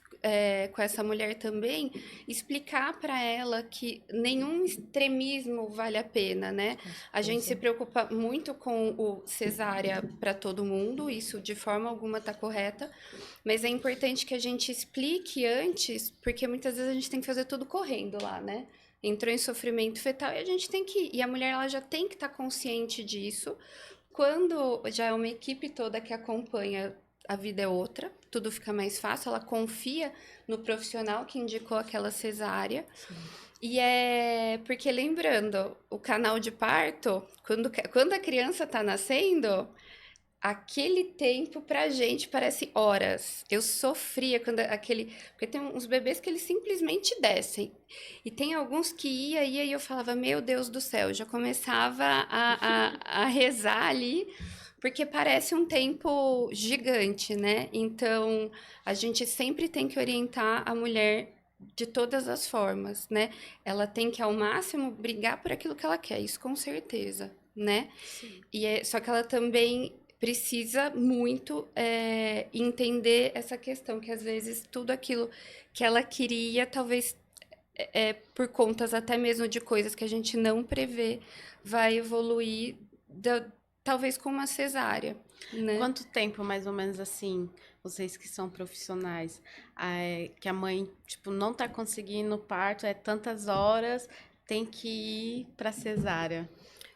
com essa mulher também explicar para ela que nenhum extremismo vale a pena, né? A gente se preocupa muito com o cesárea para todo mundo, isso de forma alguma está correta, mas é importante que a gente explique antes, porque muitas vezes a gente tem que fazer tudo correndo lá, né? Entrou em sofrimento fetal e a gente tem que... E a mulher, ela já tem que estar consciente disso. Quando já é uma equipe toda que acompanha, a vida é outra, tudo fica mais fácil, ela confia no profissional que indicou aquela cesárea. Sim. E porque, lembrando, o canal de parto, quando a criança está nascendo, aquele tempo pra gente parece horas. Eu sofria quando porque tem uns bebês que eles simplesmente descem. E tem alguns que ia e eu falava, meu Deus do céu, eu já começava a rezar ali, porque parece um tempo gigante, né? Então, a gente sempre tem que orientar a mulher de todas as formas, né? Ela tem que, ao máximo, brigar por aquilo que ela quer, isso com certeza, né? Sim. Só que ela também precisa muito entender essa questão, que às vezes tudo aquilo que ela queria, talvez por contas até mesmo de coisas que a gente não prevê, vai evoluir talvez com uma cesárea, né? Quanto tempo, mais ou menos assim, vocês que são profissionais, que a mãe, tipo, não tá conseguindo o parto, tantas horas, tem que ir pra cesárea?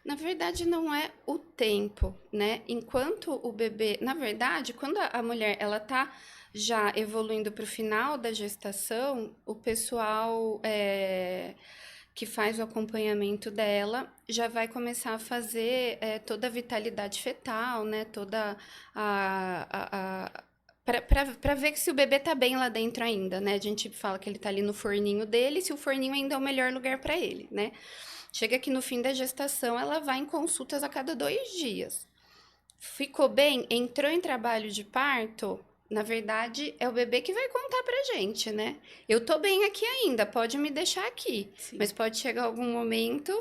Na verdade, não é o tempo, né? Enquanto o bebê... Na verdade, quando a mulher, ela tá já evoluindo para o final da gestação, o pessoal que faz o acompanhamento dela já vai começar a fazer toda a vitalidade fetal, né? Toda Pra ver que se o bebê tá bem lá dentro ainda, né? A gente fala que ele tá ali no forninho dele, se o forninho ainda é o melhor lugar pra ele, né? Chega que no fim da gestação, ela vai em consultas a cada 2 dias. Ficou bem? Entrou em trabalho de parto? Na verdade, é o bebê que vai contar pra gente, né? Eu tô bem aqui ainda, pode me deixar aqui. Sim. Mas pode chegar algum momento.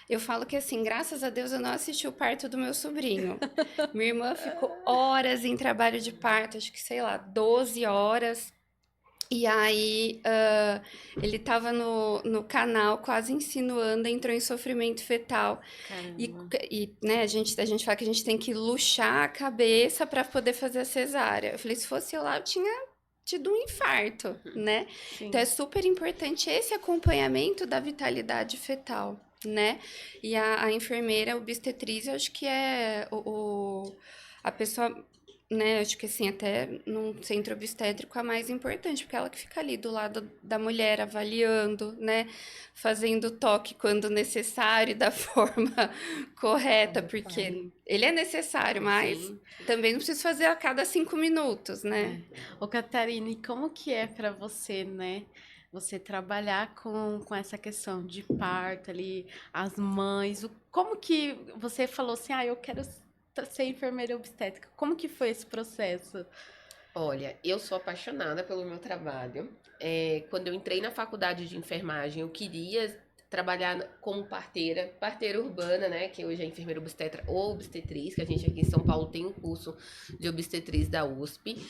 Eu falo que assim, graças a Deus eu não assisti o parto do meu sobrinho. Minha irmã ficou horas em trabalho de parto, acho que sei lá, 12 horas. E aí, ele tava no canal, quase insinuando, entrou em sofrimento fetal. E, Caramba. né, a gente fala que a gente tem que luxar a cabeça para poder fazer a cesárea. Eu falei, se fosse eu lá, eu tinha tido um infarto, né? Sim. Então é super importante esse acompanhamento da vitalidade fetal, né? E a enfermeira obstetriz, eu acho que é a pessoa, né? Acho que assim, até num centro obstétrico a mais importante, porque ela que fica ali do lado da mulher, avaliando, né? Fazendo toque quando necessário e da forma correta, porque ele é necessário, mas Sim. também não precisa fazer a cada 5 minutos, né? Ô, Catarina, e como que é pra você, né? Você trabalhar com essa questão de parto ali, as mães, como que você falou assim, eu quero ser enfermeira obstétrica. Como que foi esse processo? Olha, eu sou apaixonada pelo meu trabalho. Quando eu entrei na faculdade de enfermagem, eu queria trabalhar como parteira urbana, né? Que hoje é enfermeira obstetra ou obstetriz, que a gente aqui em São Paulo tem um curso de obstetriz da USP.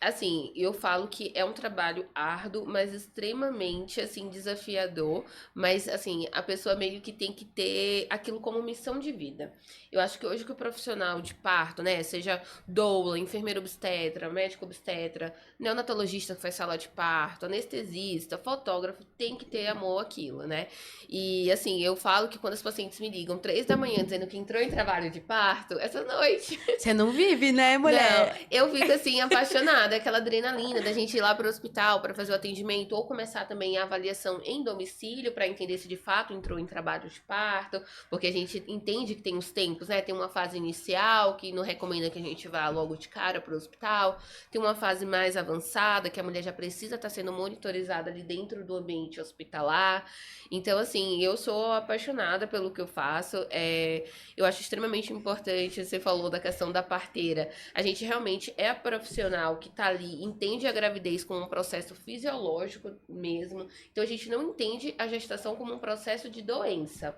Assim, eu falo que é um trabalho árduo, mas extremamente, assim, desafiador. Mas, assim, a pessoa meio que tem que ter aquilo como missão de vida. Eu acho que hoje que o profissional de parto, né? Seja doula, enfermeira obstetra, médico obstetra, neonatologista que faz sala de parto, anestesista, fotógrafo, tem que ter amor àquilo, né? E assim, eu falo que quando os pacientes me ligam 3 da manhã dizendo que entrou em trabalho de parto, essa noite. Você não vive, né, mulher? Não, eu fico assim, apaixonada, aquela adrenalina da gente ir lá pro hospital para fazer o atendimento, ou começar também a avaliação em domicílio para entender se de fato entrou em trabalho de parto, porque a gente entende que tem os tempos, né? Tem uma fase inicial que não recomenda que a gente vá logo de cara pro hospital, tem uma fase mais avançada que a mulher já precisa estar sendo monitorizada ali dentro do ambiente hospitalar. Então, assim, eu sou apaixonada pelo que eu faço. Eu acho extremamente importante, você falou da questão da parteira. A gente realmente é a profissional que tá ali, entende a gravidez como um processo fisiológico mesmo. Então, a gente não entende a gestação como um processo de doença.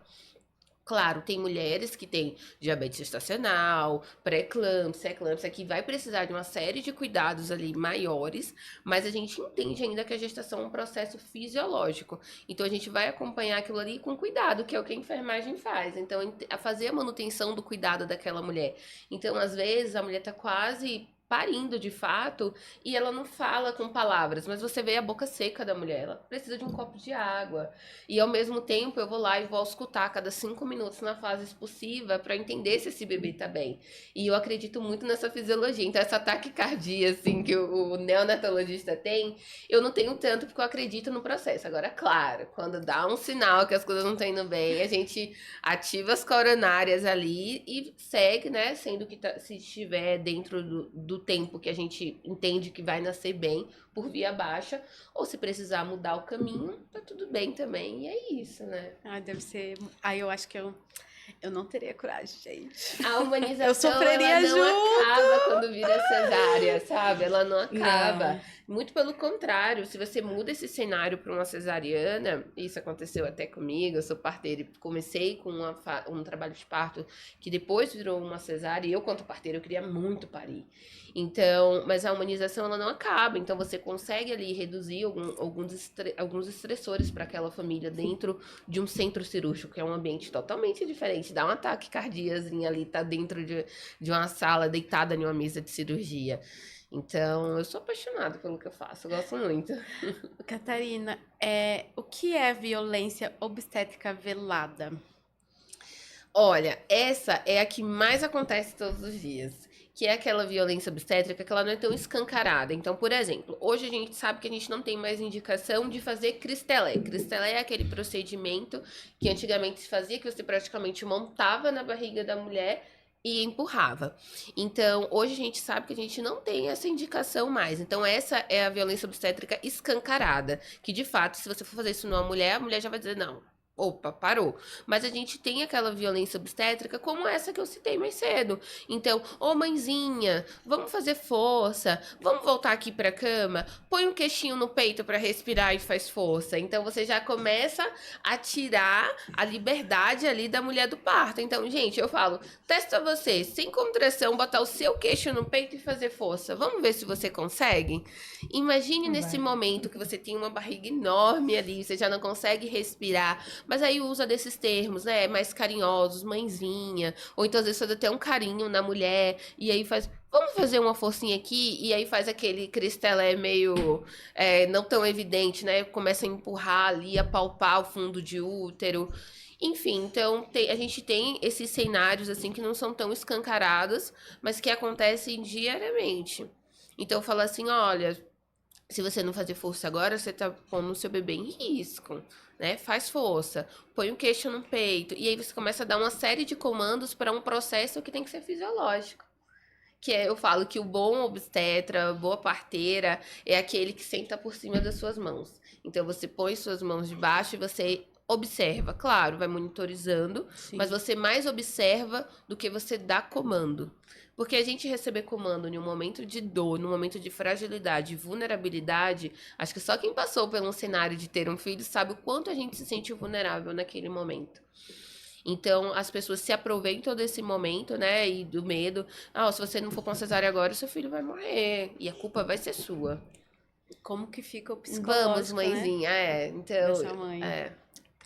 Claro, tem mulheres que têm diabetes gestacional, pré-eclâmpsia, eclâmpsia, que vai precisar de uma série de cuidados ali maiores, mas a gente entende ainda que a gestação é um processo fisiológico. Então a gente vai acompanhar aquilo ali com cuidado, que é o que a enfermagem faz. Então, a fazer a manutenção do cuidado daquela mulher. Então, às vezes, a mulher tá quase parindo de fato e ela não fala com palavras, mas você vê a boca seca da mulher, ela precisa de um copo de água. E ao mesmo tempo eu vou lá e vou escutar a cada 5 minutos na fase expulsiva para entender se esse bebê tá bem. E eu acredito muito nessa fisiologia. Então essa taquicardia assim que o neonatologista tem, eu não tenho tanto porque eu acredito no processo. Agora, claro, quando dá um sinal que as coisas não estão indo bem, a gente ativa as coronárias ali e segue, né, sendo que se estiver dentro do tempo que a gente entende que vai nascer bem por via baixa, ou se precisar mudar o caminho, tá tudo bem também. E é isso, né? Deve ser. Eu acho que eu não teria coragem, gente. A humanização, Eu sofreria ela não junto. acaba quando vira cesárea, sabe? Ela não acaba. Não. Muito pelo contrário, se você muda esse cenário para uma cesariana, isso aconteceu até comigo, eu sou parteira e comecei com um trabalho de parto que depois virou uma cesárea, e eu, quanto parteira, eu queria muito parir. Então, mas a humanização, ela não acaba, então você consegue ali reduzir alguns estressores para aquela família dentro de um centro cirúrgico, que é um ambiente totalmente diferente. Dá um ataque cardíaco ali, tá dentro de uma sala, deitada em uma mesa de cirurgia. Então, eu sou apaixonada pelo que eu faço, eu gosto muito. Catarina, o que é violência obstétrica velada? Olha, essa é a que mais acontece todos os dias, que é aquela violência obstétrica que ela não é tão escancarada. Então, por exemplo, hoje a gente sabe que a gente não tem mais indicação de fazer cristelé. Cristelé é aquele procedimento que antigamente se fazia, que você praticamente montava na barriga da mulher e empurrava. Então, hoje a gente sabe que a gente não tem essa indicação mais. Então, essa é a violência obstétrica escancarada, que de fato, se você for fazer isso numa mulher, a mulher já vai dizer, não, opa, parou. Mas a gente tem aquela violência obstétrica como essa que eu citei mais cedo. Então, ô mãezinha, vamos fazer força, vamos voltar aqui pra cama, põe um queixinho no peito pra respirar e faz força. Então, você já começa a tirar a liberdade ali da mulher do parto. Então, gente, eu falo, testa você, sem contração, botar o seu queixo no peito e fazer força. Vamos ver se você consegue? Imagine nesse momento que você tem uma barriga enorme ali, você já não consegue respirar. Mas aí usa desses termos, né? Mais carinhosos, mãezinha. Ou então, às vezes, faz até um carinho na mulher. E aí faz, vamos fazer uma forcinha aqui. E aí faz aquele cristelé meio não tão evidente, né? Começa a empurrar ali, a palpar o fundo de útero. Enfim, então a gente tem esses cenários assim que não são tão escancarados, mas que acontecem diariamente. Então fala assim, olha, se você não fazer força agora, você tá pondo o seu bebê em risco, né? Faz força, põe o queixo no peito. E aí você começa a dar uma série de comandos para um processo que tem que ser fisiológico. Que é, eu falo que o bom obstetra, boa parteira, é aquele que senta por cima das suas mãos. Então você põe suas mãos debaixo e você observa. Claro, vai monitorizando, Sim. mas você mais observa do que você dá comando. Porque a gente receber comando em um momento de dor, num momento de fragilidade e vulnerabilidade, acho que só quem passou pelo cenário de ter um filho sabe o quanto a gente se sente vulnerável naquele momento. Então, as pessoas se aproveitam desse momento, né, e do medo. Ah, se você não for pra uma cesárea agora, seu filho vai morrer. E a culpa vai ser sua. Como que fica o psicológico, Vamos, mãezinha, Então, dessa mãe.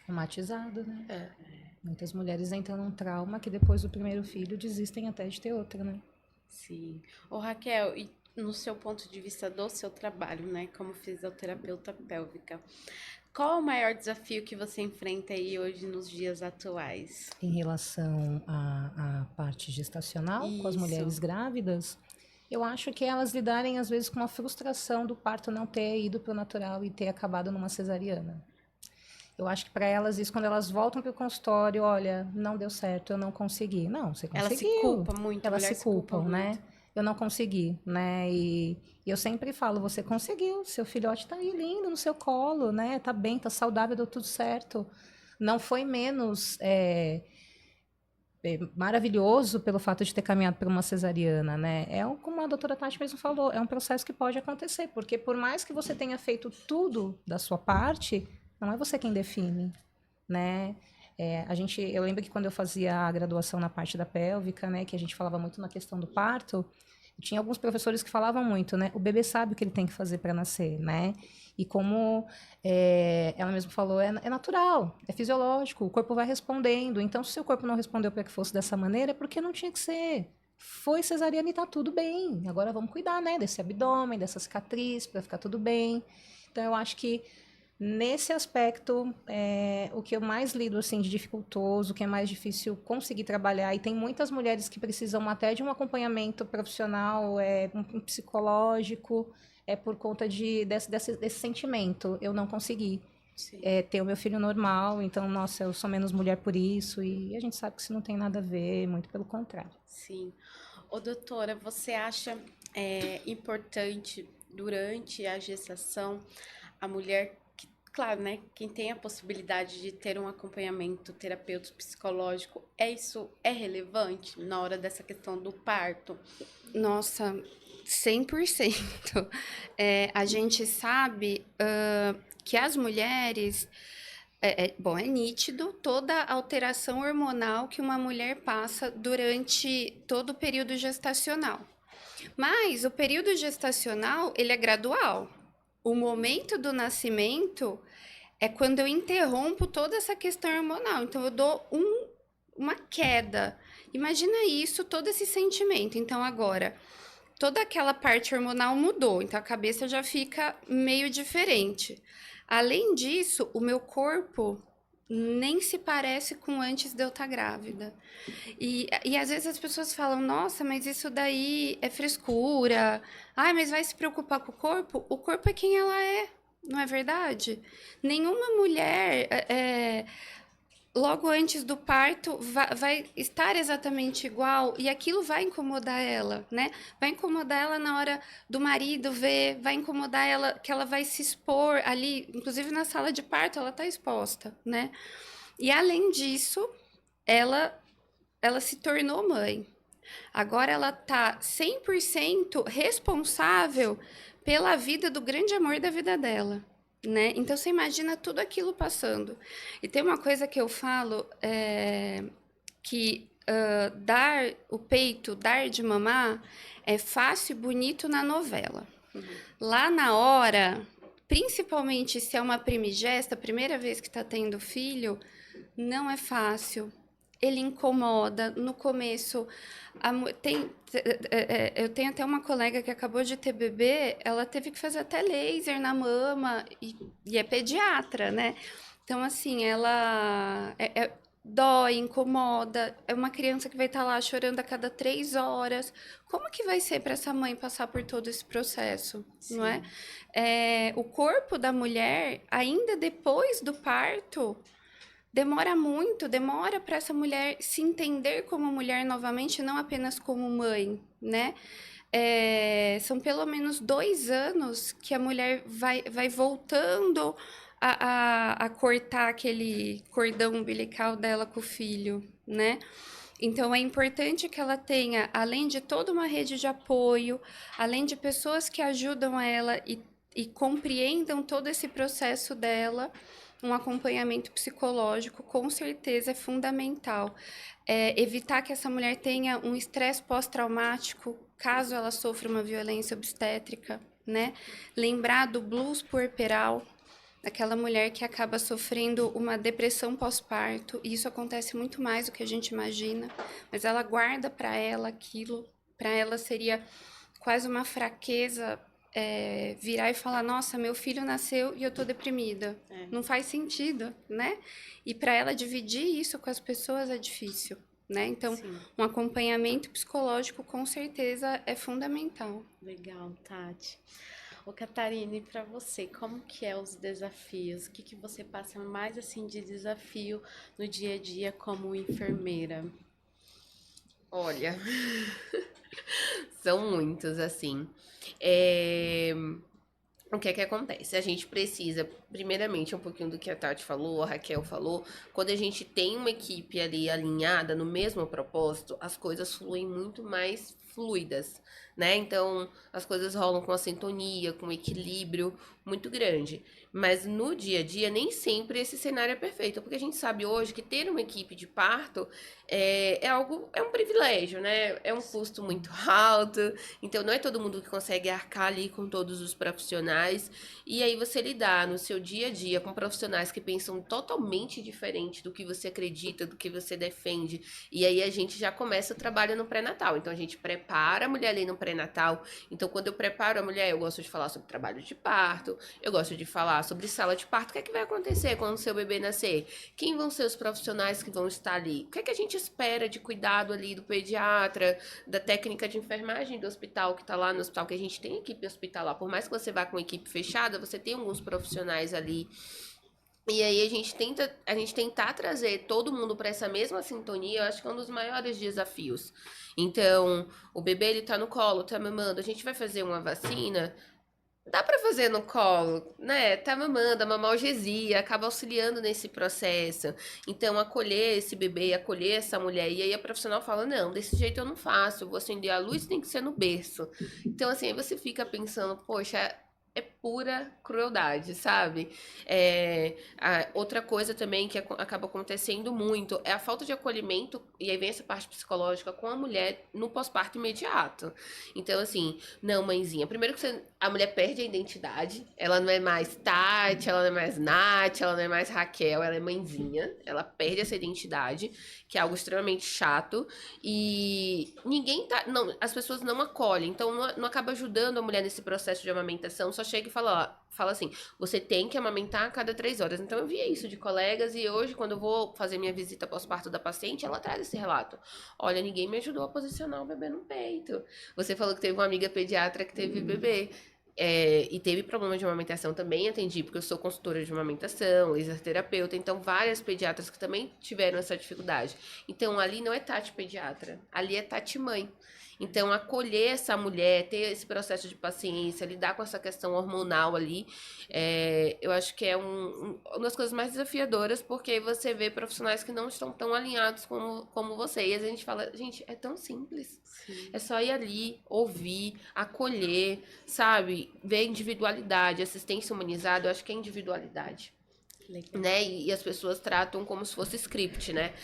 Traumatizado, né? É. Muitas mulheres entram num trauma que depois do primeiro filho desistem até de ter outra, né? Sim. Ô, Raquel, e no seu ponto de vista do seu trabalho, né, como fisioterapeuta pélvica, qual é o maior desafio que você enfrenta aí hoje nos dias atuais? Em relação à parte gestacional, com as Isso. mulheres grávidas, eu acho que elas lidarem às vezes com uma frustração do parto não ter ido para o natural e ter acabado numa cesariana. Eu acho que para elas isso, quando elas voltam para o consultório, olha, não deu certo, eu não consegui. Não, você conseguiu. Ela se culpa muito, Elas mulher se culpam, né? muito. Eu não consegui, né? E eu sempre falo, você conseguiu, seu filhote tá aí lindo no seu colo, né? Tá bem, tá saudável, deu tudo certo. Não foi menos maravilhoso pelo fato de ter caminhado por uma cesariana, né? Como a doutora Tati mesmo falou, é um processo que pode acontecer, porque por mais que você tenha feito tudo da sua parte, não é você quem define, né? Eu lembro que quando eu fazia a graduação na parte da pélvica, né, que a gente falava muito na questão do parto, tinha alguns professores que falavam muito, né? O bebê sabe o que ele tem que fazer para nascer, né? E como ela mesma falou, é natural, é fisiológico, o corpo vai respondendo. Então, se o seu corpo não respondeu para que fosse dessa maneira, é porque não tinha que ser. Foi cesariana e tá tudo bem. Agora vamos cuidar, né? Desse abdômen, dessa cicatriz, para ficar tudo bem. Então, eu acho que nesse aspecto, o que eu mais lido assim, de dificultoso, o que é mais difícil conseguir trabalhar, e tem muitas mulheres que precisam até de um acompanhamento profissional, um psicológico, por conta desse sentimento. Eu não consegui ter o meu filho normal, então, nossa, eu sou menos mulher por isso, e a gente sabe que isso não tem nada a ver, muito pelo contrário. Sim. Ô, doutora, você acha importante, durante a gestação, a mulher, claro, né, quem tem a possibilidade de ter um acompanhamento terapêutico psicológico, isso é relevante na hora dessa questão do parto? Nossa, 100%. A gente sabe que as mulheres... Bom, é nítido toda a alteração hormonal que uma mulher passa durante todo o período gestacional. Mas o período gestacional, ele é gradual. O momento do nascimento é quando eu interrompo toda essa questão hormonal. Então, eu dou uma queda. Imagina isso, todo esse sentimento. Então, agora, toda aquela parte hormonal mudou. Então, a cabeça já fica meio diferente. Além disso, o meu corpo nem se parece com antes de eu estar grávida. E às vezes as pessoas falam, nossa, mas isso daí é frescura. Ai, mas vai se preocupar com o corpo? O corpo é quem ela é, não é verdade? Nenhuma mulher logo antes do parto vai estar exatamente igual e aquilo vai incomodar ela, né? Vai incomodar ela na hora do marido ver, vai incomodar ela que ela vai se expor ali, inclusive na sala de parto ela está exposta, né? E além disso, ela se tornou mãe. Agora ela tá 100% responsável pela vida do grande amor da vida dela, né? Então você imagina tudo aquilo passando. E tem uma coisa que eu falo, que dar o peito, dar de mamar, é fácil e bonito na novela. Lá na hora, principalmente se é uma primigesta, a primeira vez que está tendo filho, não é fácil. Ele incomoda. No começo, eu tenho até uma colega que acabou de ter bebê, ela teve que fazer até laser na mama, e é pediatra, né? Então, assim, ela dói, incomoda. É uma criança que vai estar lá chorando a cada 3 horas. Como que vai ser para essa mãe passar por todo esse processo, não é? O corpo da mulher, ainda depois do parto, demora muito, demora para essa mulher se entender como mulher novamente, não apenas como mãe, né? São pelo menos 2 anos que a mulher vai voltando a cortar aquele cordão umbilical dela com o filho, né? Então, é importante que ela tenha, além de toda uma rede de apoio, além de pessoas que ajudam ela e compreendam todo esse processo dela, um acompanhamento psicológico, com certeza, é fundamental. Evitar que essa mulher tenha um estresse pós-traumático, caso ela sofra uma violência obstétrica, né? Lembrar do blues puerperal, aquela mulher que acaba sofrendo uma depressão pós-parto, e isso acontece muito mais do que a gente imagina, mas ela guarda para ela aquilo, para ela seria quase uma fraqueza virar e falar, nossa, meu filho nasceu e eu tô deprimida. Não faz sentido, né? E para ela dividir isso com as pessoas é difícil, né? Então, Sim. um acompanhamento psicológico com certeza é fundamental. Legal, Tati. Ô, Catarine, para você, como que é os desafios? O que que você passa mais, assim, de desafio no dia a dia como enfermeira? Olha, são muitos, assim. É, O que é que acontece? A gente precisa, primeiramente, um pouquinho do que a Tati falou, a Raquel falou, quando a gente tem uma equipe ali alinhada no mesmo propósito, as coisas fluem muito mais fluidas, né? Então, as coisas rolam com a sintonia, com um equilíbrio muito grande. Mas no dia a dia, nem sempre esse cenário é perfeito, porque a gente sabe hoje que ter uma equipe de parto é um privilégio, né? É um custo muito alto, então não é todo mundo que consegue arcar ali com todos os profissionais. E aí você lidar no seu dia a dia com profissionais que pensam totalmente diferente do que você acredita, do que você defende. E aí a gente já começa o trabalho no pré-natal. Então a gente prepara a mulher ali no pré-natal. Então quando eu preparo a mulher, eu gosto de falar sobre trabalho de parto, eu gosto de falar sobre sala de parto. O que é que vai acontecer quando o seu bebê nascer? Quem vão ser os profissionais que vão estar ali? O que é que a gente espera de cuidado ali do pediatra, da técnica de enfermagem do hospital que está lá no hospital, que a gente tem equipe hospitalar. Por mais que você vá com equipe fechada, você tem alguns profissionais ali. E aí a gente tentar trazer todo mundo para essa mesma sintonia, eu acho que é um dos maiores desafios. Então, o bebê ele tá no colo, tá mamando, a gente vai fazer uma vacina, dá pra fazer no colo, né? Tá mamando, a mamalgesia, acaba auxiliando nesse processo. Então, acolher esse bebê, acolher essa mulher. E aí a profissional fala, não, desse jeito eu não faço, eu vou acender a luz, tem que ser no berço. Então, assim, aí você fica pensando, poxa, é pura crueldade, sabe? Outra coisa também que acaba acontecendo muito é a falta de acolhimento, e aí vem essa parte psicológica com a mulher no pós-parto imediato. Então, assim, não, mãezinha, primeiro que a mulher perde a identidade, ela não é mais Tati, ela não é mais Nath, ela não é mais Raquel, ela é mãezinha, ela perde essa identidade, que é algo extremamente chato, e as pessoas não acolhem, então não acaba ajudando a mulher nesse processo de amamentação, só chega e fala assim, você tem que amamentar a cada 3 horas. Então eu via isso de colegas e hoje, quando eu vou fazer minha visita pós-parto da paciente, ela traz esse relato. Olha, ninguém me ajudou a posicionar o bebê no peito. Você falou que teve uma amiga pediatra que teve bebê. e teve problema de amamentação, também atendi, porque eu sou consultora de amamentação, laser-terapeuta, então várias pediatras que também tiveram essa dificuldade. Então, ali não é Tati pediatra, ali é Tati mãe. Então, acolher essa mulher, ter esse processo de paciência, lidar com essa questão hormonal ali, eu acho que é uma das coisas mais desafiadoras, porque você vê profissionais que não estão tão alinhados como você. E às vezes a gente fala, gente, é tão simples. Sim. É só ir ali, ouvir, acolher, sabe? Ver individualidade, assistência humanizada, eu acho que é individualidade. Legal. Né? E as pessoas tratam como se fosse script, né?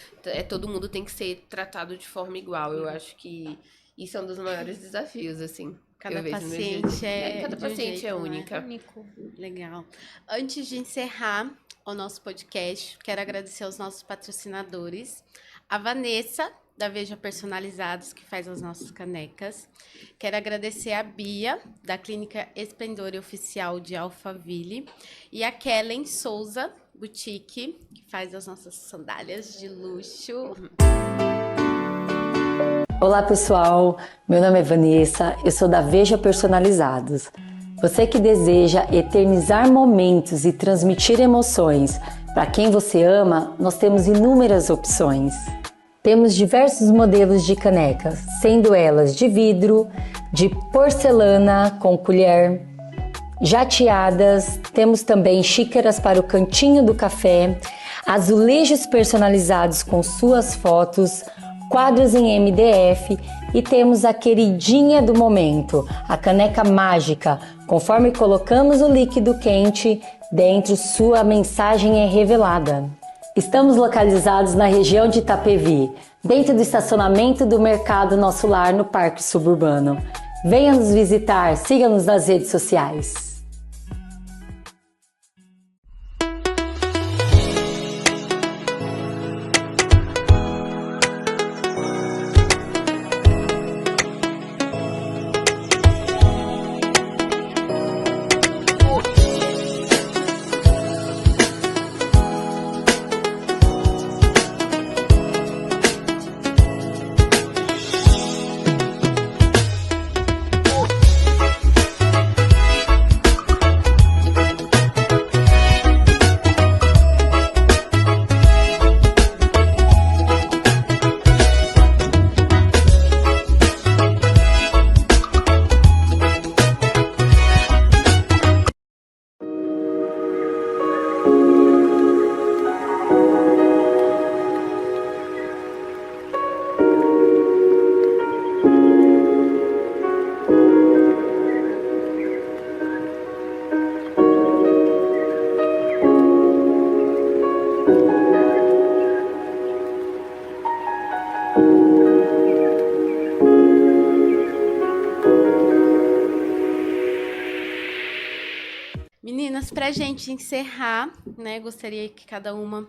Todo mundo tem que ser tratado de forma igual. Eu acho que isso é um dos maiores desafios, assim. Cada eu vejo no dia a paciente dia. Cada de um paciente jeito, é não é? única. Único. Legal. Antes de encerrar o nosso podcast, quero agradecer aos nossos patrocinadores. A Vanessa, da Veja Personalizados, que faz as nossas canecas. Quero agradecer a Bia, da Clínica Esplendor e Oficial de Alphaville. E a Kellen Souza, Boutique, que faz as nossas sandálias de luxo. Olá pessoal, meu nome é Vanessa, eu sou da Veja Personalizados. Você que deseja eternizar momentos e transmitir emoções para quem você ama, nós temos inúmeras opções. Temos diversos modelos de canecas, sendo elas de vidro, de porcelana com colher, jateadas, temos também xícaras para o cantinho do café, azulejos personalizados com suas fotos, quadros em MDF e temos a queridinha do momento, a caneca mágica. Conforme colocamos o líquido quente, dentro sua mensagem é revelada. Estamos localizados na região de Itapevi, dentro do estacionamento do Mercado Nosso Lar, no Parque Suburbano. Venha nos visitar, siga-nos nas redes sociais. Meninas, para a gente encerrar, né, gostaria que cada uma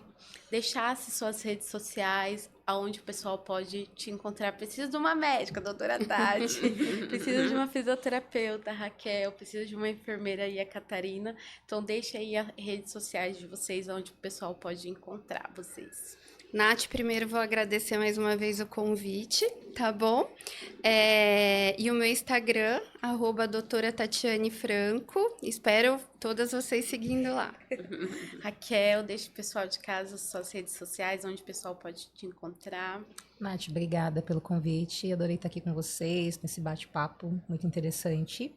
deixasse suas redes sociais, aonde o pessoal pode te encontrar. Precisa de uma médica, doutora Tati, precisa de uma fisioterapeuta, Raquel, precisa de uma enfermeira aí, a Catarina. Então, deixa aí as redes sociais de vocês, onde o pessoal pode encontrar vocês. Nath, primeiro vou agradecer mais uma vez o convite, tá bom? E o meu Instagram, @doutora Tatiane Franco. Espero todas vocês seguindo lá. Raquel, deixa o pessoal de casa suas redes sociais, onde o pessoal pode te encontrar. Nath, obrigada pelo convite. Adorei estar aqui com vocês nesse bate-papo muito interessante.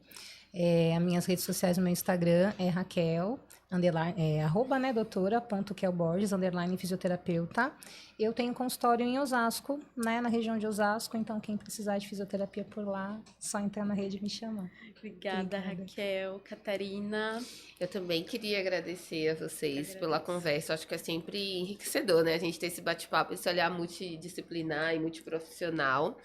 As minhas redes sociais, no meu Instagram é Raquel, @doutora.kelborges, fisioterapeuta. Eu tenho um consultório em Osasco, né, na região de Osasco, então quem precisar de fisioterapia por lá, só entrar na rede e me chamar. Obrigada, Raquel. Catarina. Eu também queria agradecer a vocês pela conversa. Eu acho que é sempre enriquecedor, né? A gente ter esse bate-papo, esse olhar multidisciplinar e multiprofissional.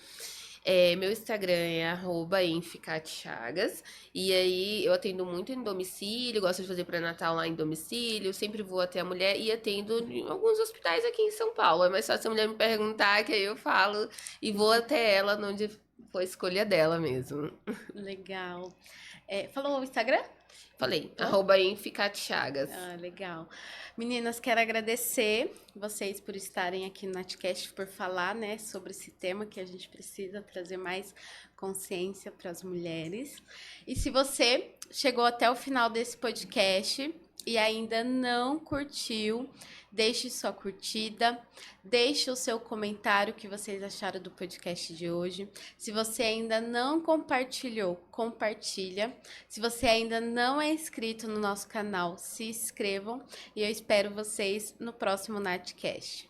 Meu Instagram é @enfcatchagas. E aí eu atendo muito em domicílio, gosto de fazer pré-natal lá em domicílio, sempre vou até a mulher e atendo em alguns hospitais aqui em São Paulo. É mais fácil a mulher me perguntar, que aí eu falo e vou até ela, onde foi a escolha dela mesmo. Legal. Falou o Instagram? Falei, Então? @Enficate_Chagas. Ah, legal. Meninas, quero agradecer vocês por estarem aqui no Natcast, por falar, né, sobre esse tema que a gente precisa trazer mais consciência para as mulheres. E se você chegou até o final desse podcast e ainda não curtiu, deixe sua curtida, deixe o seu comentário o que vocês acharam do podcast de hoje. Se você ainda não compartilhou, compartilha. Se você ainda não é inscrito no nosso canal, se inscrevam e eu espero vocês no próximo Natcast.